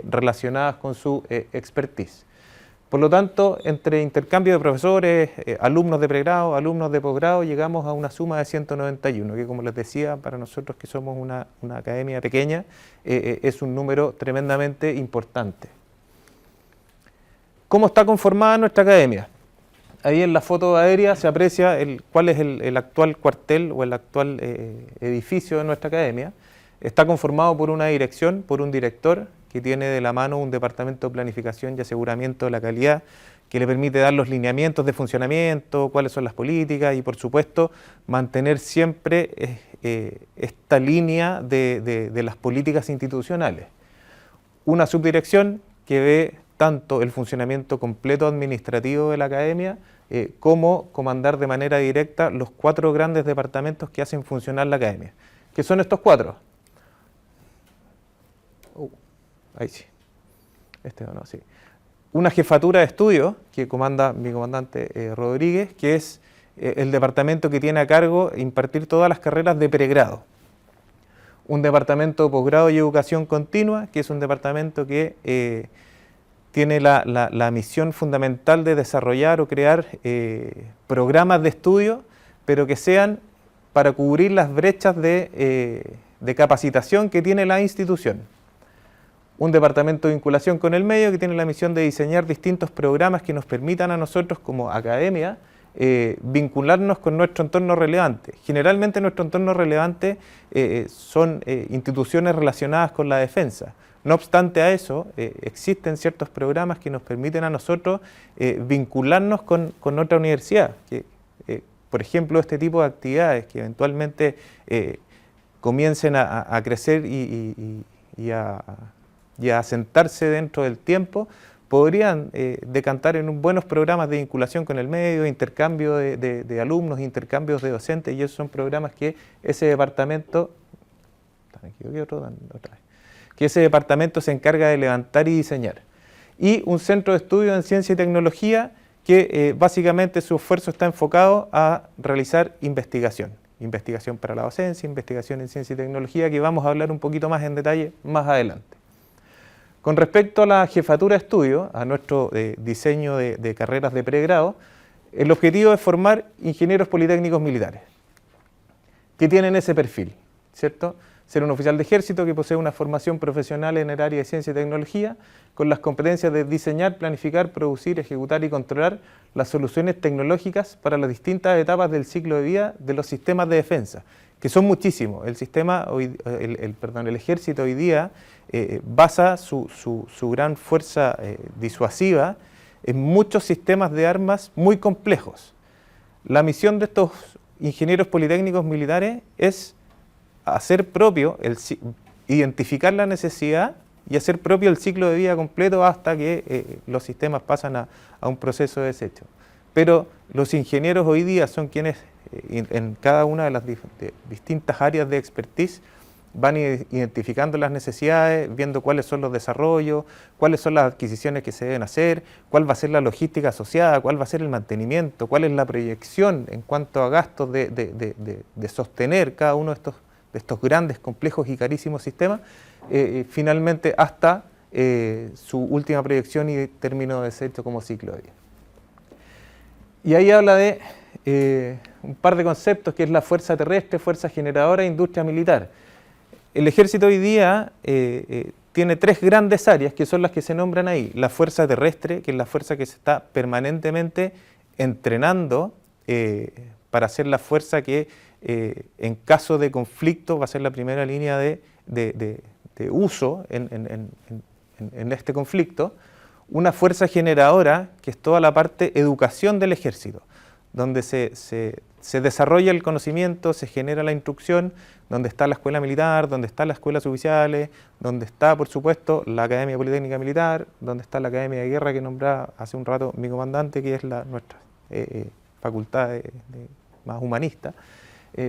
relacionadas con su expertise. Por lo tanto, entre intercambio de profesores, alumnos de pregrado, alumnos de posgrado, llegamos a una suma de 191, que como les decía, para nosotros que somos una academia pequeña, es un número tremendamente importante. ¿Cómo está conformada nuestra academia? Ahí en la foto aérea se aprecia cuál es el actual cuartel o el actual edificio de nuestra academia. Está conformado por una dirección, por un director, que tiene de la mano un departamento de planificación y aseguramiento de la calidad, que le permite dar los lineamientos de funcionamiento, cuáles son las políticas y por supuesto mantener siempre esta línea de las políticas institucionales. Una subdirección que ve tanto el funcionamiento completo administrativo de la academia como comandar de manera directa los 4 grandes departamentos que hacen funcionar la academia. ¿Qué son estos 4? Ahí sí. Sí. Una jefatura de estudio que comanda mi comandante Rodríguez, que es el departamento que tiene a cargo impartir todas las carreras de pregrado. Un departamento de posgrado y educación continua, que es un departamento que tiene la misión fundamental de desarrollar o crear programas de estudio, pero que sean para cubrir las brechas de capacitación que tiene la institución. Un departamento de vinculación con el medio que tiene la misión de diseñar distintos programas que nos permitan a nosotros como academia vincularnos con nuestro entorno relevante. Generalmente nuestro entorno relevante son instituciones relacionadas con la defensa. No obstante a eso, existen ciertos programas que nos permiten a nosotros vincularnos con otra universidad. por ejemplo, este tipo de actividades que eventualmente comiencen a crecer y a asentarse dentro del tiempo, podrían decantar en buenos programas de vinculación con el medio, intercambio de alumnos, intercambios de docentes, y esos son programas que ese departamento, se encarga de levantar y diseñar. Y un centro de estudio en ciencia y tecnología que básicamente su esfuerzo está enfocado a realizar investigación para la docencia, investigación en ciencia y tecnología, que vamos a hablar un poquito más en detalle más adelante. Con respecto a la jefatura de estudio, a nuestro diseño de carreras de pregrado, el objetivo es formar ingenieros politécnicos militares, que tienen ese perfil, ¿cierto? Ser un oficial de ejército que posee una formación profesional en el área de ciencia y tecnología, con las competencias de diseñar, planificar, producir, ejecutar y controlar las soluciones tecnológicas para las distintas etapas del ciclo de vida de los sistemas de defensa, que son muchísimos. El ejército hoy día basa su gran fuerza disuasiva en muchos sistemas de armas muy complejos. La misión de estos ingenieros politécnicos militares es hacer propio, identificar la necesidad y hacer propio el ciclo de vida completo hasta que los sistemas pasan a un proceso de desecho. Pero los ingenieros hoy día son quienes en cada una de las distintas áreas de expertise van identificando las necesidades, viendo cuáles son los desarrollos, cuáles son las adquisiciones que se deben hacer, cuál va a ser la logística asociada, cuál va a ser el mantenimiento, cuál es la proyección en cuanto a gastos de sostener cada uno de estos grandes, complejos y carísimos sistemas, finalmente hasta su última proyección y término de desecho como ciclo de vida. Y ahí habla de un par de conceptos, que es la fuerza terrestre, fuerza generadora e industria militar. El ejército hoy día tiene tres grandes áreas que son las que se nombran ahí. La fuerza terrestre, que es la fuerza que se está permanentemente entrenando para ser la fuerza que en caso de conflicto va a ser la primera línea de uso en este conflicto. Una fuerza generadora, que es toda la parte educación del ejército, donde se desarrolla el conocimiento, se genera la instrucción, donde está la escuela militar, donde están las escuelas oficiales, donde está, por supuesto, la Academia Politécnica Militar, donde está la Academia de Guerra que nombraba hace un rato mi comandante, que es nuestra facultad más humanista.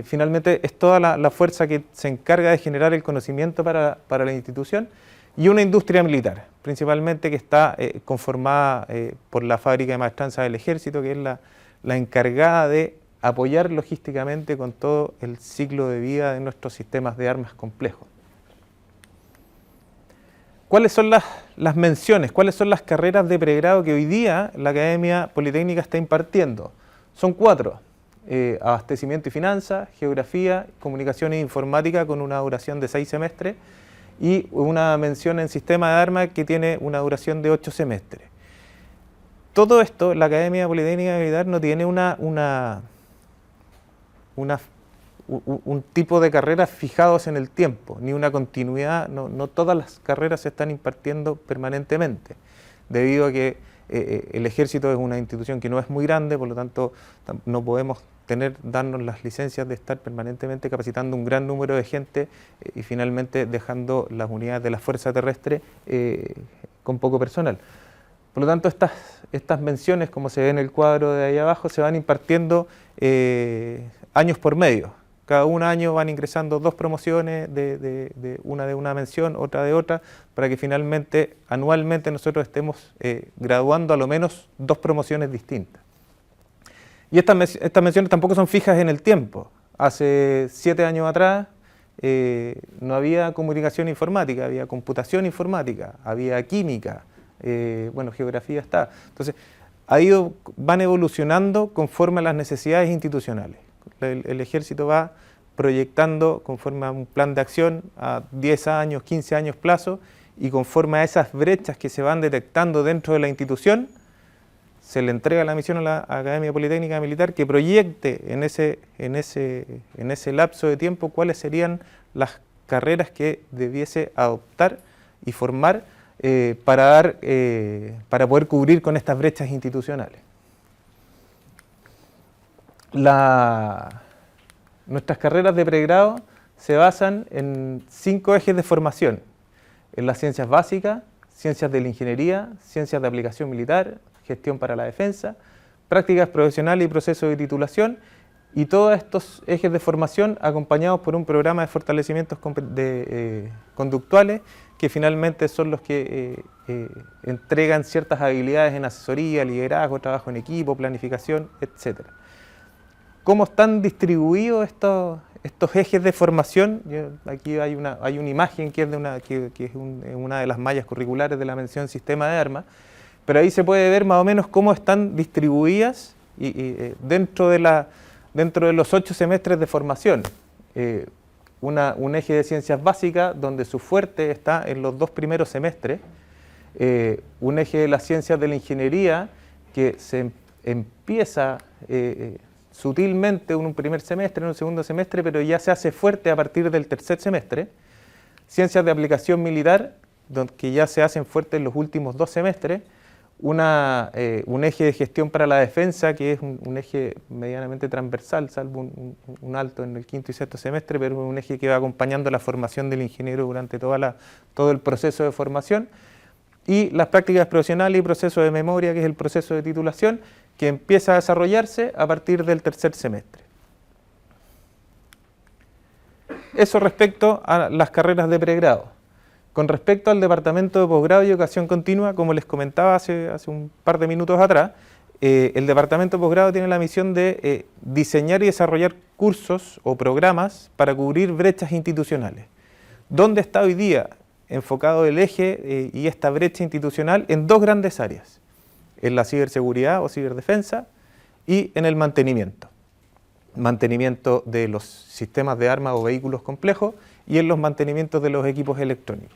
Finalmente es toda la fuerza que se encarga de generar el conocimiento para la institución, y una industria militar, principalmente que está conformada por la fábrica de maestranza del ejército, que es la encargada de apoyar logísticamente con todo el ciclo de vida de nuestros sistemas de armas complejos. ¿Cuáles son las menciones? ¿Cuáles son las carreras de pregrado que hoy día la Academia Politécnica está impartiendo? Son 4. Abastecimiento y finanzas, geografía, comunicación e informática, con una duración de 6 semestres, y una mención en sistema de armas que tiene una duración de 8 semestres. Todo esto, la Academia Politécnica Militar no tiene un tipo de carreras fijados en el tiempo, ni una continuidad. No todas las carreras se están impartiendo permanentemente, debido a que el ejército es una institución que no es muy grande, por lo tanto no podemos darnos las licencias de estar permanentemente capacitando un gran número de gente y finalmente dejando las unidades de la fuerza terrestre con poco personal. Por lo tanto, estas menciones, como se ve en el cuadro de ahí abajo, se van impartiendo años por medio. Cada un año van ingresando 2 promociones, una de una mención, otra de otra, para que finalmente, anualmente, nosotros estemos graduando a lo menos 2 promociones distintas. Y estas menciones tampoco son fijas en el tiempo. Hace 7 años atrás no había comunicación informática, había computación informática, había química, geografía está. Entonces, van evolucionando conforme a las necesidades institucionales. El ejército va proyectando conforme a un plan de acción a 10 años, 15 años plazo, y conforme a esas brechas que se van detectando dentro de la institución, se le entrega la misión a la Academia Politécnica Militar que proyecte en ese lapso de tiempo cuáles serían las carreras que debiese adoptar y formar para poder cubrir con estas brechas institucionales. Nuestras carreras de pregrado se basan en 5 ejes de formación: en las ciencias básicas, ciencias de la ingeniería, ciencias de aplicación militar, gestión para la defensa, prácticas profesionales y procesos de titulación, y todos estos ejes de formación acompañados por un programa de fortalecimientos conductuales que finalmente son los que entregan ciertas habilidades en asesoría, liderazgo, trabajo en equipo, planificación, etc. ¿Cómo están distribuidos estos ejes de formación? Aquí hay una imagen que es una de las mallas curriculares de la mención sistema de armas, pero ahí se puede ver más o menos cómo están distribuidas dentro de los 8 semestres de formación. Un eje de ciencias básicas donde su fuerte está en los 2 primeros semestres, un eje de las ciencias de la ingeniería que se empieza sutilmente en un primer semestre, en un segundo semestre, pero ya se hace fuerte a partir del tercer semestre. Ciencias de aplicación militar, que ya se hacen fuertes en los últimos 2 semestres. Un eje de gestión para la defensa, que es un eje medianamente transversal, salvo un alto en el 5º y 6º semestre, pero un eje que va acompañando la formación del ingeniero durante todo el proceso de formación. Y las prácticas profesionales y proceso de memoria, que es el proceso de titulación, que empieza a desarrollarse a partir del tercer semestre. Eso respecto a las carreras de pregrado. Con respecto al departamento de posgrado y educación continua, como les comentaba hace un par de minutos atrás, el departamento de posgrado tiene la misión de diseñar y desarrollar cursos o programas para cubrir brechas institucionales. ¿Dónde está hoy día enfocado el eje y esta brecha institucional? En 2 grandes áreas: en la ciberseguridad o ciberdefensa y en el mantenimiento de los sistemas de armas o vehículos complejos y en los mantenimientos de los equipos electrónicos.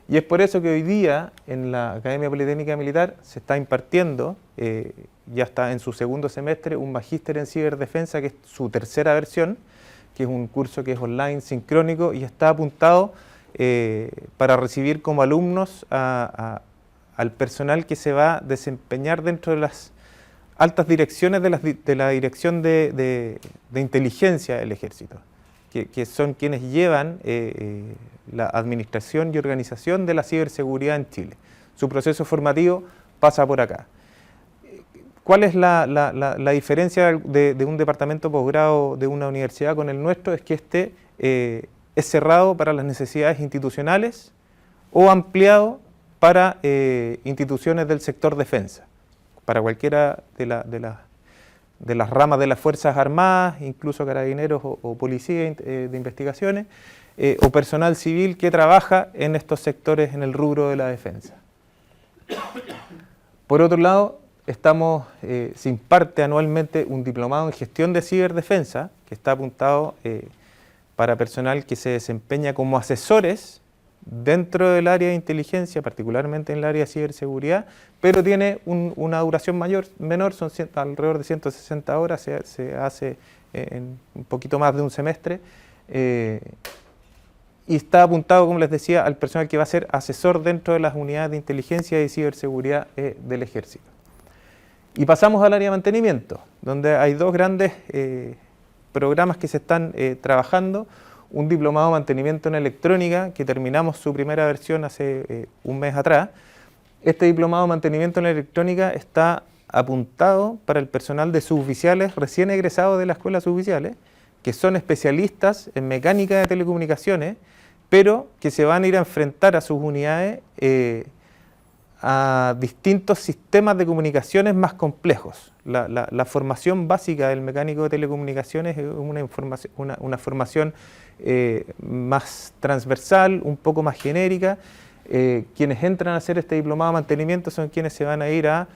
Y es por eso que hoy día en la Academia Politécnica Militar se está impartiendo, ya está en su 2º semestre, un magíster en ciberdefensa, que es su 3ª versión, que es un curso que es online, sincrónico, y está apuntado para recibir como alumnos al personal que se va a desempeñar dentro de las altas direcciones de la dirección de inteligencia del Ejército, que son quienes llevan la administración y organización de la ciberseguridad en Chile. Su proceso formativo pasa por acá. ¿Cuál es la diferencia de un departamento posgrado de una universidad con el nuestro? Es que este es cerrado para las necesidades institucionales o ampliado para instituciones del sector defensa, para cualquiera de las ramas de las Fuerzas Armadas, incluso carabineros o policía de investigaciones, o personal civil que trabaja en estos sectores en el rubro de la defensa. Por otro lado, se imparte anualmente un diplomado en gestión de ciberdefensa, que está apuntado para personal que se desempeña como asesores dentro del área de inteligencia, particularmente en el área de ciberseguridad, pero tiene una duración menor, son alrededor de 160 horas, se hace en un poquito más de un semestre, y está apuntado, como les decía, al personal que va a ser asesor dentro de las unidades de inteligencia y ciberseguridad del Ejército. Y pasamos al área de mantenimiento, donde hay 2 grandes programas que se están trabajando. Un diplomado de mantenimiento en electrónica, que terminamos su primera versión hace un mes atrás. Este diplomado de mantenimiento en electrónica está apuntado para el personal de suboficiales recién egresados de la escuela de suboficiales, que son especialistas en mecánica de telecomunicaciones, pero que se van a ir a enfrentar a sus unidades a distintos sistemas de comunicaciones más complejos. La formación básica del mecánico de telecomunicaciones es una formación más transversal, un poco más genérica. Quienes entran a hacer este diplomado de mantenimiento son quienes se van a ir a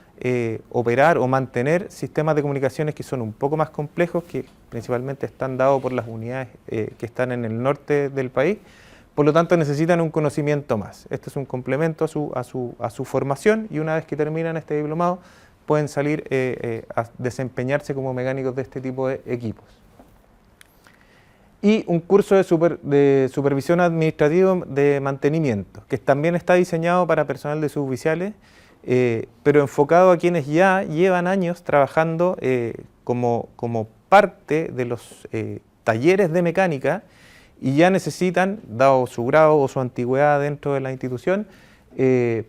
operar o mantener sistemas de comunicaciones que son un poco más complejos, que principalmente están dados por las unidades que están en el norte del país. Por lo tanto, necesitan un conocimiento más. Este es un complemento a su formación, y una vez que terminan este diplomado pueden salir a desempeñarse como mecánicos de este tipo de equipos. Y un curso de supervisión administrativa de mantenimiento, que también está diseñado para personal de suboficiales, pero enfocado a quienes ya llevan años trabajando como parte de los talleres de mecánica y ya necesitan, dado su grado o su antigüedad dentro de la institución,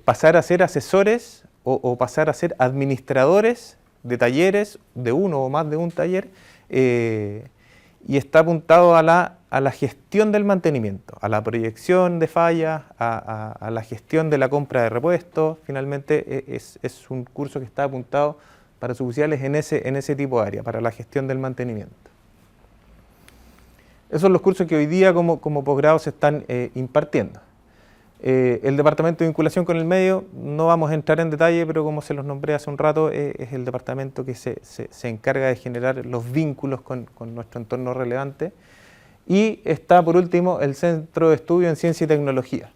pasar a ser asesores o pasar a ser administradores de talleres, de uno o más de un taller, y está apuntado a la gestión del mantenimiento, a la proyección de fallas, a la gestión de la compra de repuestos. Finalmente es un curso que está apuntado para suboficiales en ese tipo de área, para la gestión del mantenimiento. Esos son los cursos que hoy día como posgrado se están impartiendo. El departamento de vinculación con el medio, no vamos a entrar en detalle, pero como se los nombré hace un rato, es el departamento que se encarga de generar los vínculos con nuestro entorno relevante. Y está, por último, el Centro de Estudio en Ciencia y Tecnología.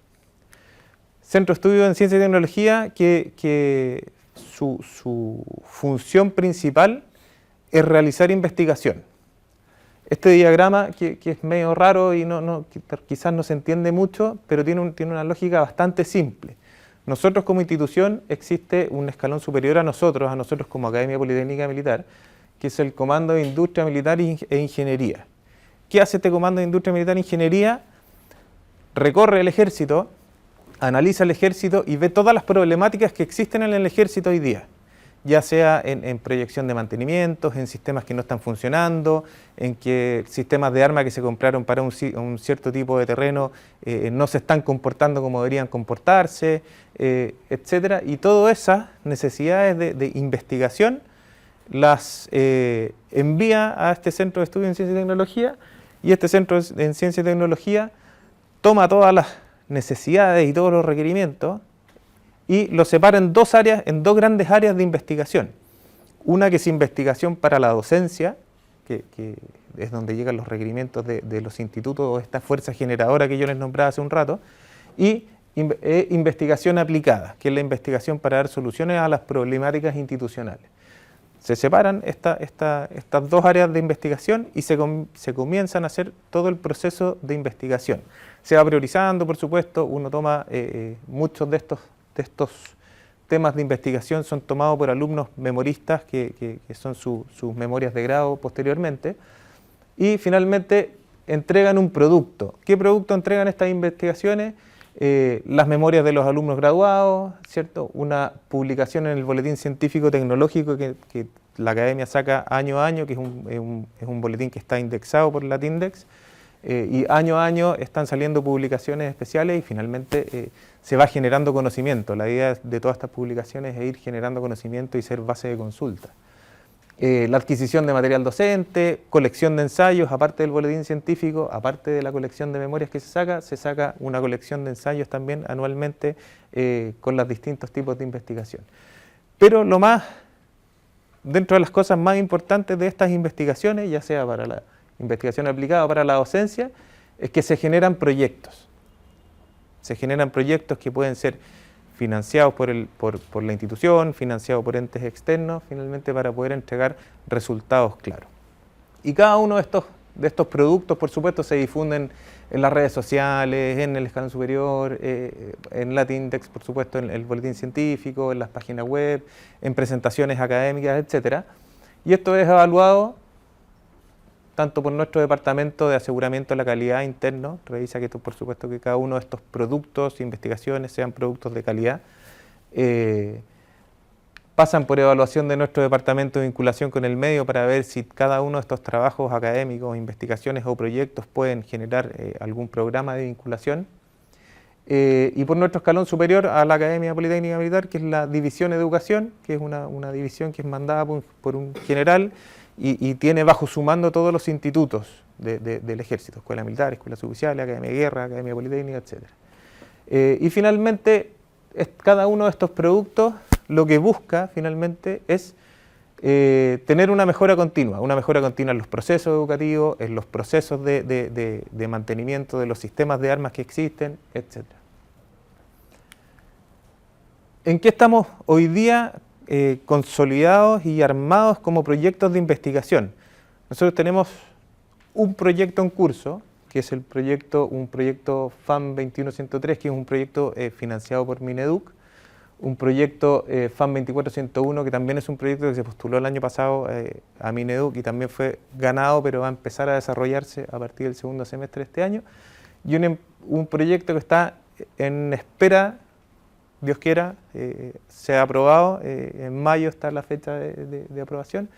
Centro de Estudio en Ciencia y Tecnología que su función principal es realizar investigación. Este diagrama, que es medio raro y quizás no se entiende mucho, pero tiene una lógica bastante simple. Nosotros como institución existe un escalón superior a nosotros como Academia Politécnica Militar, que es el Comando de Industria Militar e Ingeniería. ¿Qué hace este Comando de Industria Militar e Ingeniería? Recorre el ejército, analiza el ejército y ve todas las problemáticas que existen en el ejército hoy día, ya sea en proyección de mantenimientos, en sistemas que no están funcionando, en que sistemas de armas que se compraron para un cierto tipo de terreno no se están comportando como deberían comportarse, etcétera. Y todas esas necesidades de investigación las envía a este Centro de Estudio en Ciencia y Tecnología, y este Centro en Ciencia y Tecnología toma todas las necesidades y todos los requerimientos y los separa en dos grandes áreas de investigación. Una que es investigación para la docencia, que es donde llegan los requerimientos de los institutos o esta fuerza generadora que yo les nombraba hace un rato, y investigación aplicada, que es la investigación para dar soluciones a las problemáticas institucionales. Se separan estas dos áreas de investigación y se comienzan a hacer todo el proceso de investigación. Se va priorizando, por supuesto, uno toma muchos de estos temas de investigación son tomados por alumnos memoristas que son sus memorias de grado posteriormente, y finalmente entregan un producto. ¿Qué producto entregan estas investigaciones? Las memorias de los alumnos graduados, ¿cierto? Una publicación en el Boletín Científico Tecnológico que la Academia saca año a año, que es un boletín que está indexado por Latindex, y año a año están saliendo publicaciones especiales y finalmente se va generando conocimiento. La idea de todas estas publicaciones es ir generando conocimiento y ser base de consulta. La adquisición de material docente, colección de ensayos, aparte del boletín científico, aparte de la colección de memorias que se saca una colección de ensayos también anualmente con los distintos tipos de investigación. Pero dentro de las cosas más importantes de estas investigaciones, ya sea para la investigación aplicada o para la docencia, es que se generan proyectos. Se generan proyectos que pueden ser financiados por la institución, financiados por entes externos, finalmente para poder entregar resultados claros. Y cada uno de estos productos, por supuesto, se difunden en las redes sociales, en el escalón superior, en Latindex, por supuesto, en el boletín científico, en las páginas web, en presentaciones académicas, etc. Y esto es evaluado tanto por nuestro departamento de aseguramiento de la calidad interno, revisa que por supuesto que cada uno de estos productos, investigaciones, sean productos de calidad, pasan por evaluación de nuestro departamento de vinculación con el medio para ver si cada uno de estos trabajos académicos, investigaciones o proyectos pueden generar algún programa de vinculación. Y por nuestro escalón superior a la Academia Politécnica Militar, que es la División de Educación, que es una división que es mandada por un general, y tiene bajo su mando todos los institutos del ejército, Escuela Militar, Escuela Suboficial, Academia de Guerra, Academia Politécnica, etc. Y finalmente, cada uno de estos productos lo que busca finalmente es tener una mejora continua en los procesos educativos, en los procesos de mantenimiento de los sistemas de armas que existen, etc. ¿En qué estamos hoy día consolidados y armados como proyectos de investigación? Nosotros tenemos un proyecto en curso, que es un proyecto FAM 21103, que es un proyecto financiado por Mineduc, un proyecto FAM 24101, que también es un proyecto que se postuló el año pasado a Mineduc y también fue ganado, pero va a empezar a desarrollarse a partir del segundo semestre de este año. Y un proyecto que está en espera, Dios quiera, se ha aprobado, en mayo está la fecha de aprobación,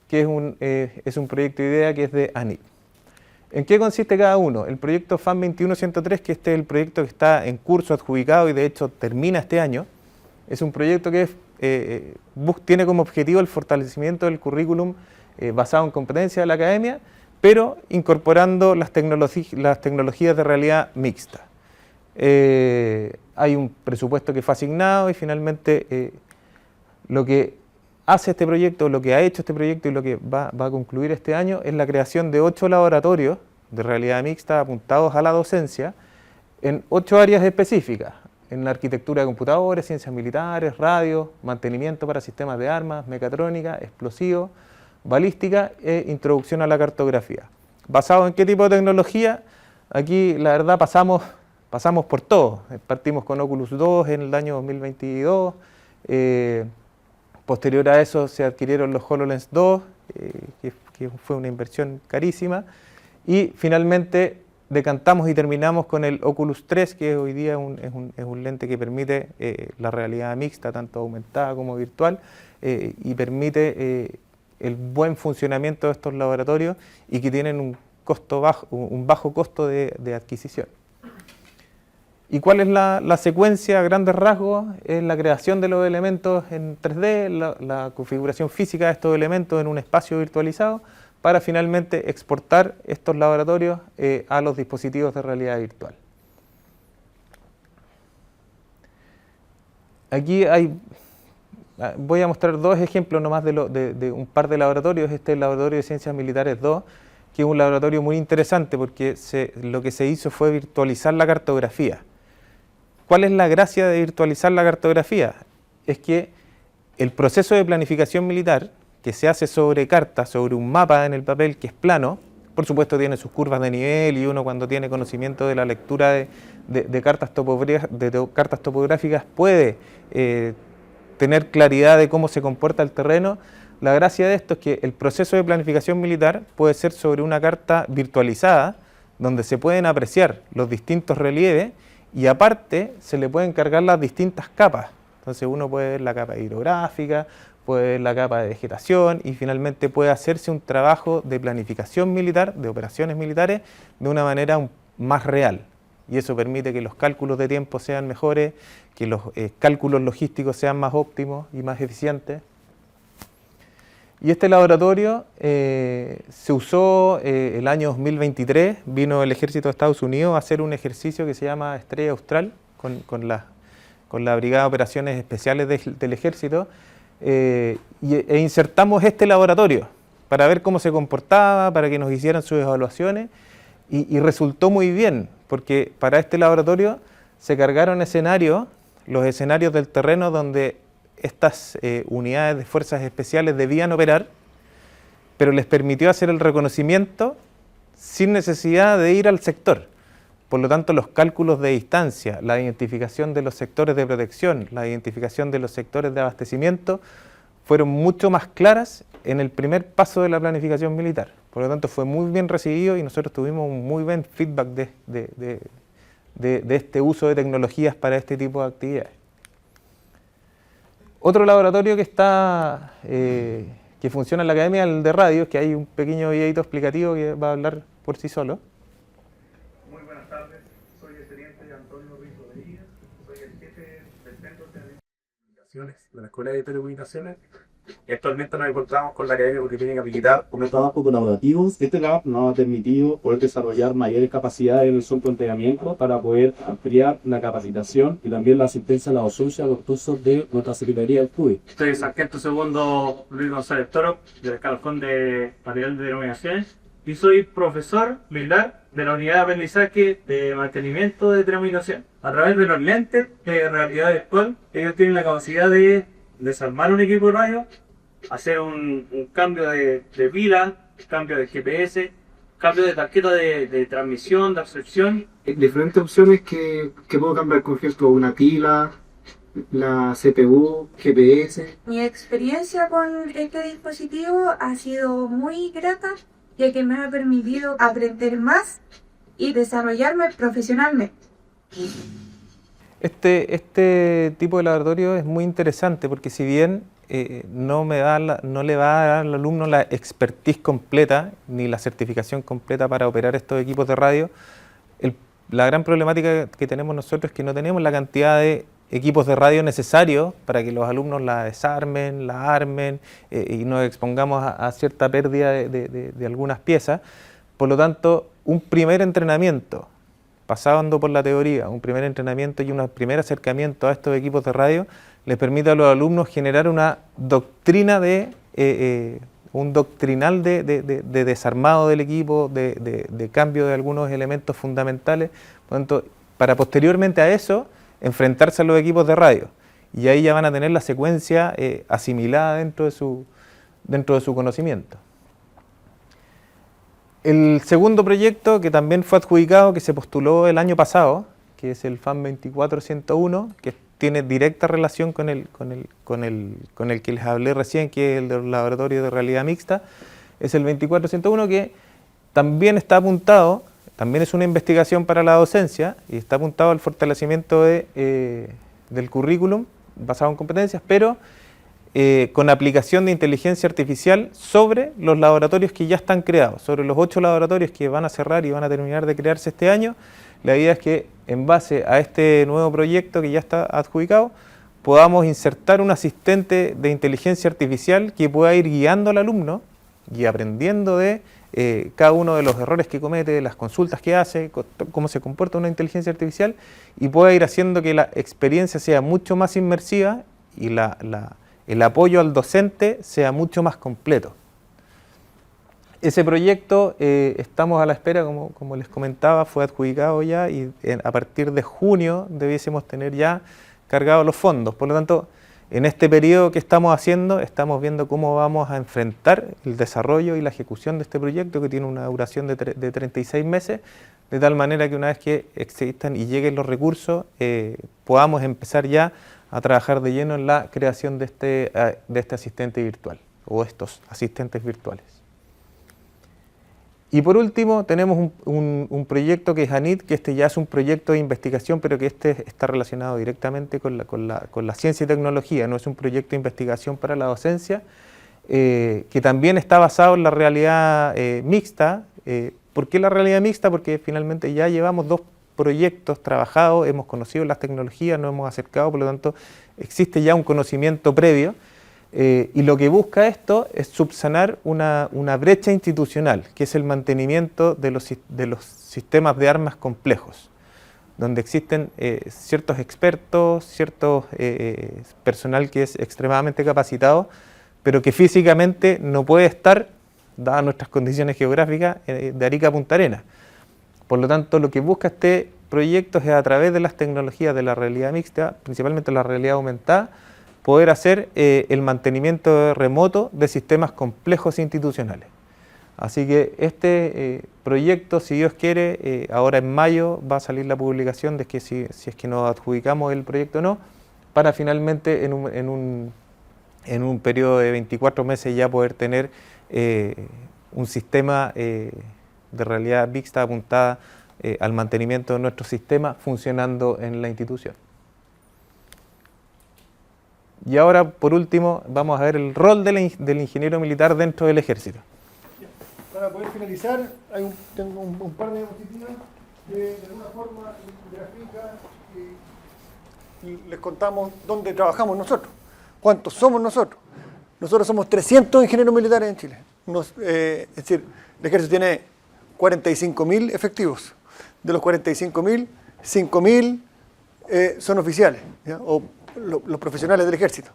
que es un proyecto de idea que es de ANIP. ¿En qué consiste cada uno? El proyecto FAM 21103, que este es el proyecto que está en curso, adjudicado y de hecho termina este año, es un proyecto que tiene como objetivo el fortalecimiento del currículum basado en competencias de la academia, pero incorporando las tecnologías de realidad mixta. Hay un presupuesto que fue asignado y finalmente lo que hace este proyecto, lo que ha hecho este proyecto y lo que va a concluir este año es la creación de 8 laboratorios de realidad mixta apuntados a la docencia en 8 áreas específicas: en la arquitectura de computadores, ciencias militares, radio, mantenimiento para sistemas de armas, mecatrónica, explosivos, balística e introducción a la cartografía. ¿Basado en qué tipo de tecnología? Aquí la verdad pasamos por todo. Partimos con Oculus 2 en el año 2022, posterior a eso se adquirieron los HoloLens 2, que fue una inversión carísima, y finalmente decantamos y terminamos con el Oculus 3, que hoy día es un lente que permite la realidad mixta, tanto aumentada como virtual, y permite el buen funcionamiento de estos laboratorios y que tienen un bajo costo de adquisición. ¿Y cuál es la secuencia a grandes rasgos? Es la creación de los elementos en 3D, la configuración física de estos elementos en un espacio virtualizado, para finalmente exportar estos laboratorios a los dispositivos de realidad virtual. Aquí voy a mostrar 2 ejemplos nomás de un par de laboratorios. Este es el Laboratorio de Ciencias Militares 2, que es un laboratorio muy interesante porque lo que se hizo fue virtualizar la cartografía. ¿Cuál es la gracia de virtualizar la cartografía? Es que el proceso de planificación militar, que se hace sobre carta, sobre un mapa en el papel que es plano, por supuesto tiene sus curvas de nivel y uno cuando tiene conocimiento de la lectura de cartas topográficas puede tener claridad de cómo se comporta el terreno. La gracia de esto es que el proceso de planificación militar puede ser sobre una carta virtualizada, donde se pueden apreciar los distintos relieves y aparte se le pueden cargar las distintas capas. Entonces uno puede ver la capa hidrográfica, puede ver la capa de vegetación y finalmente puede hacerse un trabajo de planificación militar, de operaciones militares, de una manera más real. Y eso permite que los cálculos de tiempo sean mejores, que los cálculos logísticos sean más óptimos y más eficientes. Y este laboratorio se usó el año 2023, vino el Ejército de Estados Unidos a hacer un ejercicio que se llama Estrella Austral con la Brigada de Operaciones Especiales del Ejército, e insertamos este laboratorio para ver cómo se comportaba, para que nos hicieran sus evaluaciones y resultó muy bien, porque para este laboratorio se cargaron los escenarios del terreno donde estas unidades de fuerzas especiales debían operar, pero les permitió hacer el reconocimiento sin necesidad de ir al sector. Por lo tanto, los cálculos de distancia, la identificación de los sectores de protección, la identificación de los sectores de abastecimiento, fueron mucho más claras en el primer paso de la planificación militar. Por lo tanto, fue muy bien recibido y nosotros tuvimos un muy buen feedback de este uso de tecnologías para este tipo de actividades. Otro laboratorio que funciona en la academia, el de radio, que hay un pequeño videito explicativo que va a hablar por sí solo. Muy buenas tardes, soy el teniente Antonio Ruiz Rodríguez, soy el jefe del Centro de Telecomunicaciones de la Escuela de Telecomunicaciones. Y actualmente nos encontramos con la academia porque tienen que habilitar un trabajo colaborativo. Este lab nos ha permitido poder desarrollar mayores capacidades en el centro de entrenamiento para poder ampliar la capacitación y también la asistencia a la docencia a los cursos de nuestra Secretaría del CUI. Soy sargento segundo Luis González Toro, del escalafón de material de denominaciones, y soy profesor militar de la unidad de aprendizaje de mantenimiento de telecomunicación. A través de los lentes de realidad virtual, ellos tienen la capacidad de desarmar un equipo de radio, hacer un cambio de pila, cambio de GPS, cambio de tarjeta de transmisión, de absorción. Diferentes opciones que puedo cambiar, por ejemplo, una pila, la CPU, GPS. Mi experiencia con este dispositivo ha sido muy grata, ya que me ha permitido aprender más y desarrollarme profesionalmente. Este tipo de laboratorio es muy interesante porque si bien no le va a dar al alumno la expertise completa ni la certificación completa para operar estos equipos de radio, la gran problemática que tenemos nosotros es que no tenemos la cantidad de equipos de radio necesarios para que los alumnos la desarmen, la armen y nos expongamos a cierta pérdida de algunas piezas. Por lo tanto, un primer entrenamiento, pasando por la teoría, un primer entrenamiento y un primer acercamiento a estos equipos de radio, les permite a los alumnos generar una doctrina un doctrinal de desarmado del equipo, de cambio de algunos elementos fundamentales, por lo tanto, para posteriormente a eso, enfrentarse a los equipos de radio. Y ahí ya van a tener la secuencia asimilada dentro de su conocimiento. El segundo proyecto que también fue adjudicado, que se postuló el año pasado, que es el FAM 24101, que tiene directa relación con el que les hablé recién, que es el del laboratorio de realidad mixta, es el 24101, que también está apuntado, también es una investigación para la docencia, y está apuntado al fortalecimiento del currículum basado en competencias, pero con aplicación de inteligencia artificial sobre los laboratorios que ya están creados, sobre los 8 laboratorios que van a cerrar y van a terminar de crearse este año. La idea es que en base a este nuevo proyecto que ya está adjudicado, podamos insertar un asistente de inteligencia artificial que pueda ir guiando al alumno y aprendiendo de cada uno de los errores que comete, de las consultas que hace, cómo se comporta una inteligencia artificial, y pueda ir haciendo que la experiencia sea mucho más inmersiva y el apoyo al docente sea mucho más completo. Ese proyecto estamos a la espera, como les comentaba, fue adjudicado ya y a partir de junio debiésemos tener ya cargados los fondos. Por lo tanto, en este periodo que estamos haciendo, estamos viendo cómo vamos a enfrentar el desarrollo y la ejecución de este proyecto, que tiene una duración de 36 meses, de tal manera que una vez que existan y lleguen los recursos, podamos empezar ya a trabajar de lleno en la creación de este asistente virtual o estos asistentes virtuales. Y por último tenemos un proyecto que es ANIT, que este ya es un proyecto de investigación, pero que está relacionado directamente con la ciencia y tecnología, no es un proyecto de investigación para la docencia, que también está basado en la realidad mixta. ¿Por qué la realidad mixta? Porque finalmente ya llevamos 2 proyectos trabajados, hemos conocido las tecnologías, nos hemos acercado, por lo tanto existe ya un conocimiento previo. Y lo que busca esto es subsanar una brecha institucional, que es el mantenimiento de los sistemas de armas complejos, donde existen ciertos expertos, cierto personal que es extremadamente capacitado, pero que físicamente no puede estar, dadas nuestras condiciones geográficas, de Arica a Punta Arenas. Por lo tanto, lo que busca este proyecto es, a través de las tecnologías de la realidad mixta, principalmente la realidad aumentada, poder hacer el mantenimiento remoto de sistemas complejos institucionales. Así que este proyecto, si Dios quiere, ahora en mayo va a salir la publicación de que si es que nos adjudicamos el proyecto o no, para finalmente en un periodo de 24 meses ya poder tener un sistema de realidad mixta apuntada al mantenimiento de nuestro sistema funcionando en la institución. Y ahora, por último, vamos a ver el rol del ingeniero militar dentro del ejército. Para poder finalizar, tengo un par de diapositivas de alguna forma gráfica y les contamos dónde trabajamos nosotros, cuántos somos nosotros. Nosotros somos 300 ingenieros militares en Chile. Es decir, el ejército tiene 45.000 efectivos. De los 45.000, 5.000 son oficiales, ¿ya? O los profesionales del ejército.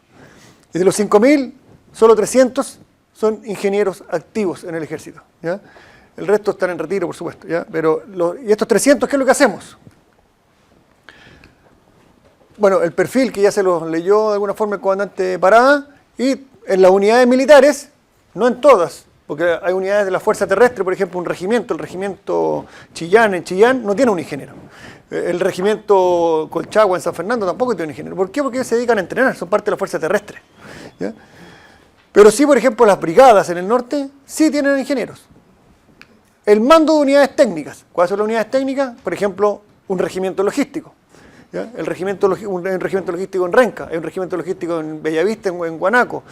Y de los 5.000, solo 300 son ingenieros activos en el ejército, ¿ya? El resto están en retiro, por supuesto, ¿ya? Y estos 300, ¿qué es lo que hacemos? Bueno, el perfil que ya se lo leyó de alguna forma el comandante Parada, y en las unidades militares, no en todas, porque hay unidades de la Fuerza Terrestre, por ejemplo, un regimiento, el regimiento Chillán en Chillán no tiene un ingeniero. El regimiento Colchagua en San Fernando tampoco tiene un ingeniero. ¿Por qué? Porque ellos se dedican a entrenar, son parte de la Fuerza Terrestre. ¿Ya? Pero sí, por ejemplo, las brigadas en el norte sí tienen ingenieros. El mando de unidades técnicas. ¿Cuáles son las unidades técnicas? Por ejemplo, un regimiento logístico. ¿Ya? Un regimiento logístico en Renca, hay un regimiento logístico en Bellavista, en Guanaco,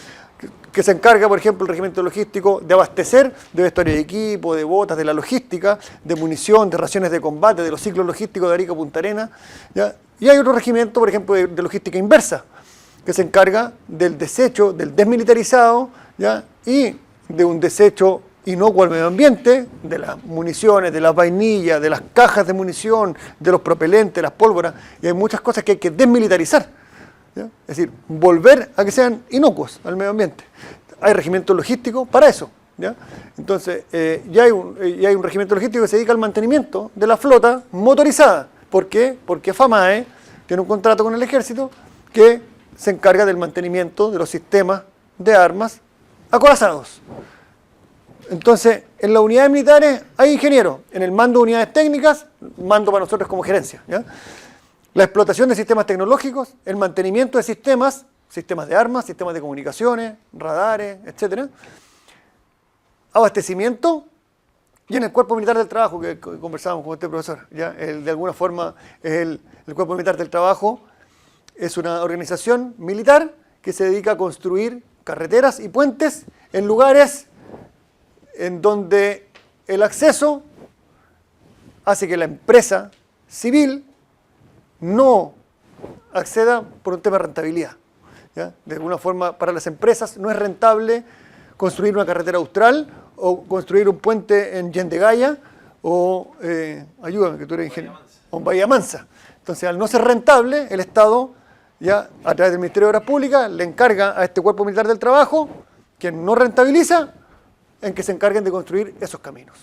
que se encarga, por ejemplo, el regimiento logístico de abastecer de vestuario de equipo, de botas, de la logística, de munición, de raciones de combate, de los ciclos logísticos de Arica a Punta Arenas. ¿Ya? Y hay otro regimiento, por ejemplo, de logística inversa, que se encarga del desecho, del desmilitarizado, ¿ya? Y de un desecho inocuo al medio ambiente, de las municiones, de las vainillas, de las cajas de munición, de los propelentes, las pólvoras, y hay muchas cosas que hay que desmilitarizar. ¿Ya? Es decir, volver a que sean inocuos al medio ambiente. Hay regimientos logísticos para eso. ¿Ya? Entonces, ya hay un regimiento logístico que se dedica al mantenimiento de la flota motorizada. ¿Por qué? Porque FAMAE tiene un contrato con el ejército que se encarga del mantenimiento de los sistemas de armas acorazados. Entonces, en las unidades militares hay ingenieros. En el mando de unidades técnicas, mando para nosotros como gerencia. ¿Ya? La explotación de sistemas tecnológicos, el mantenimiento de sistemas de armas, sistemas de comunicaciones, radares, etc. Abastecimiento, y en el Cuerpo Militar del Trabajo, que conversábamos con este profesor, ¿ya? De alguna forma el Cuerpo Militar del Trabajo es una organización militar que se dedica a construir carreteras y puentes en lugares en donde el acceso hace que la empresa civil no acceda por un tema de rentabilidad. ¿Ya? De alguna forma, para las empresas no es rentable construir una carretera austral o construir un puente en Yendegaya o, ayúdame que tú eres ingeniero, o en Bahía Mansa. Entonces, al no ser rentable, el Estado, ya a través del Ministerio de Obras Públicas, le encarga a este Cuerpo Militar del Trabajo, que no rentabiliza, en que se encarguen de construir esos caminos.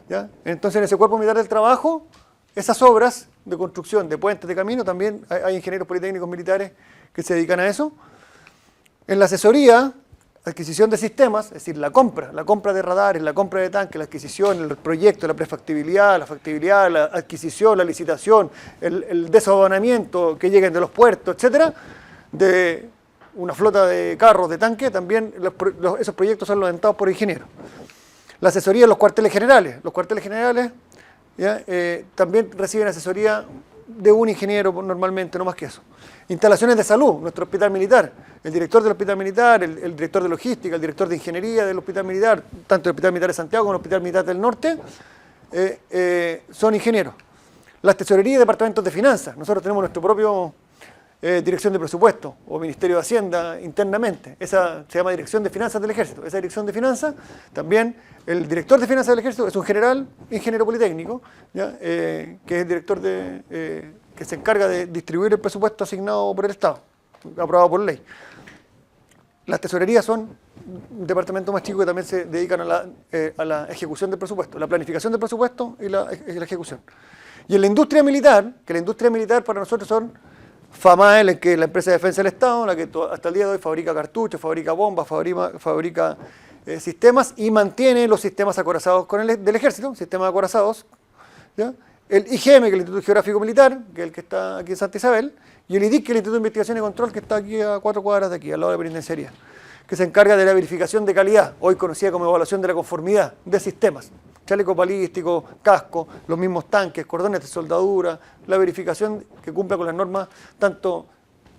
¿Ya? Entonces, en ese Cuerpo Militar del Trabajo, esas obras de construcción de puentes, de caminos, también hay ingenieros politécnicos militares que se dedican a eso. En la asesoría, adquisición de sistemas, es decir, la compra de radares, la compra de tanques, la adquisición, el proyecto, la prefactibilidad, la adquisición, la licitación, el desaduanamiento que lleguen de los puertos, etcétera, de una flota de carros, de tanques, también esos proyectos son levantados por ingenieros. La asesoría en los cuarteles generales. Los cuarteles generales ¿ya? También reciben asesoría de un ingeniero normalmente, no más que eso. Instalaciones de salud, nuestro hospital militar. El director del hospital militar, el director de logística, el director de ingeniería del hospital militar, tanto el hospital militar de Santiago como el hospital militar del norte, son ingenieros. Las tesorerías y departamentos de finanzas. Nosotros tenemos nuestro propio dirección de presupuesto o Ministerio de Hacienda internamente. Esa se llama Dirección de Finanzas del Ejército. Esa Dirección de Finanzas, también el director de Finanzas del Ejército es un general, ingeniero politécnico, ¿ya? Que es el director que se encarga de distribuir el presupuesto asignado por el Estado, aprobado por ley. Las tesorerías son un departamento más chico que también se dedican a la ejecución del presupuesto, la planificación del presupuesto y la ejecución. Y en la industria militar, que la industria militar para nosotros son FAMAE, que es la empresa de defensa del Estado, la que hasta el día de hoy fabrica cartuchos, fabrica bombas, fabrica sistemas y mantiene los sistemas acorazados del ejército, sistemas acorazados. ¿Ya? El IGM, que es el Instituto Geográfico Militar, que es el que está aquí en Santa Isabel, y el IDIC, que es el Instituto de Investigación y Control, que está aquí a 4 cuadras de aquí, al lado de la penitenciaría, que se encarga de la verificación de calidad, hoy conocida como evaluación de la conformidad de sistemas. Chaleco balístico, casco, los mismos tanques, cordones de soldadura, la verificación que cumpla con las normas, tanto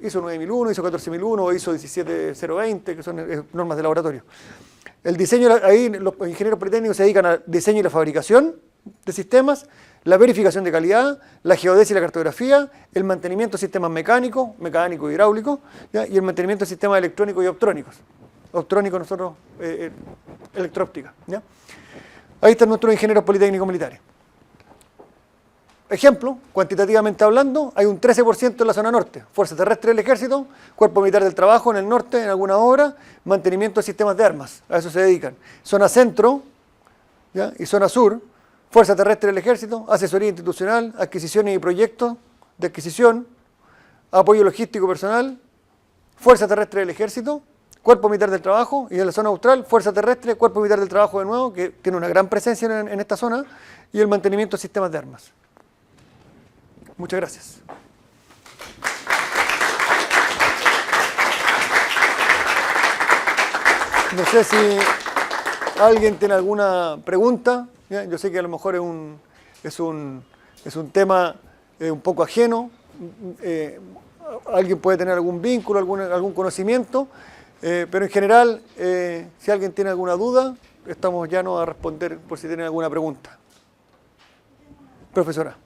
ISO 9001, ISO 14001 o ISO 17020, que son normas de laboratorio. El diseño, ahí los ingenieros politécnicos se dedican al diseño y la fabricación de sistemas, la verificación de calidad, la geodesia y la cartografía, el mantenimiento de sistemas mecánicos y hidráulicos, ¿ya? Y el mantenimiento de sistemas electrónicos y optrónicos. Optrónicos nosotros, electróptica, ¿ya? Ahí están nuestros ingenieros politécnicos militares. Ejemplo, cuantitativamente hablando, hay un 13% en la zona norte. Fuerza Terrestre del Ejército, Cuerpo Militar del Trabajo en el norte, en alguna obra, mantenimiento de sistemas de armas, a eso se dedican. Zona centro, ¿ya? Y zona sur, Fuerza Terrestre del Ejército, asesoría institucional, adquisiciones y proyectos de adquisición, apoyo logístico personal, Fuerza Terrestre del Ejército, Cuerpo Militar del Trabajo, y en la zona austral, Fuerza Terrestre, Cuerpo Militar del Trabajo de nuevo, que tiene una gran presencia en esta zona, y el mantenimiento de sistemas de armas. Muchas gracias. No sé si alguien tiene alguna pregunta. ¿Ya? Yo sé que a lo mejor es un tema un poco ajeno. Alguien puede tener algún vínculo, algún conocimiento, pero en general, si alguien tiene alguna duda, estamos llanos a responder por si tienen alguna pregunta. Profesora.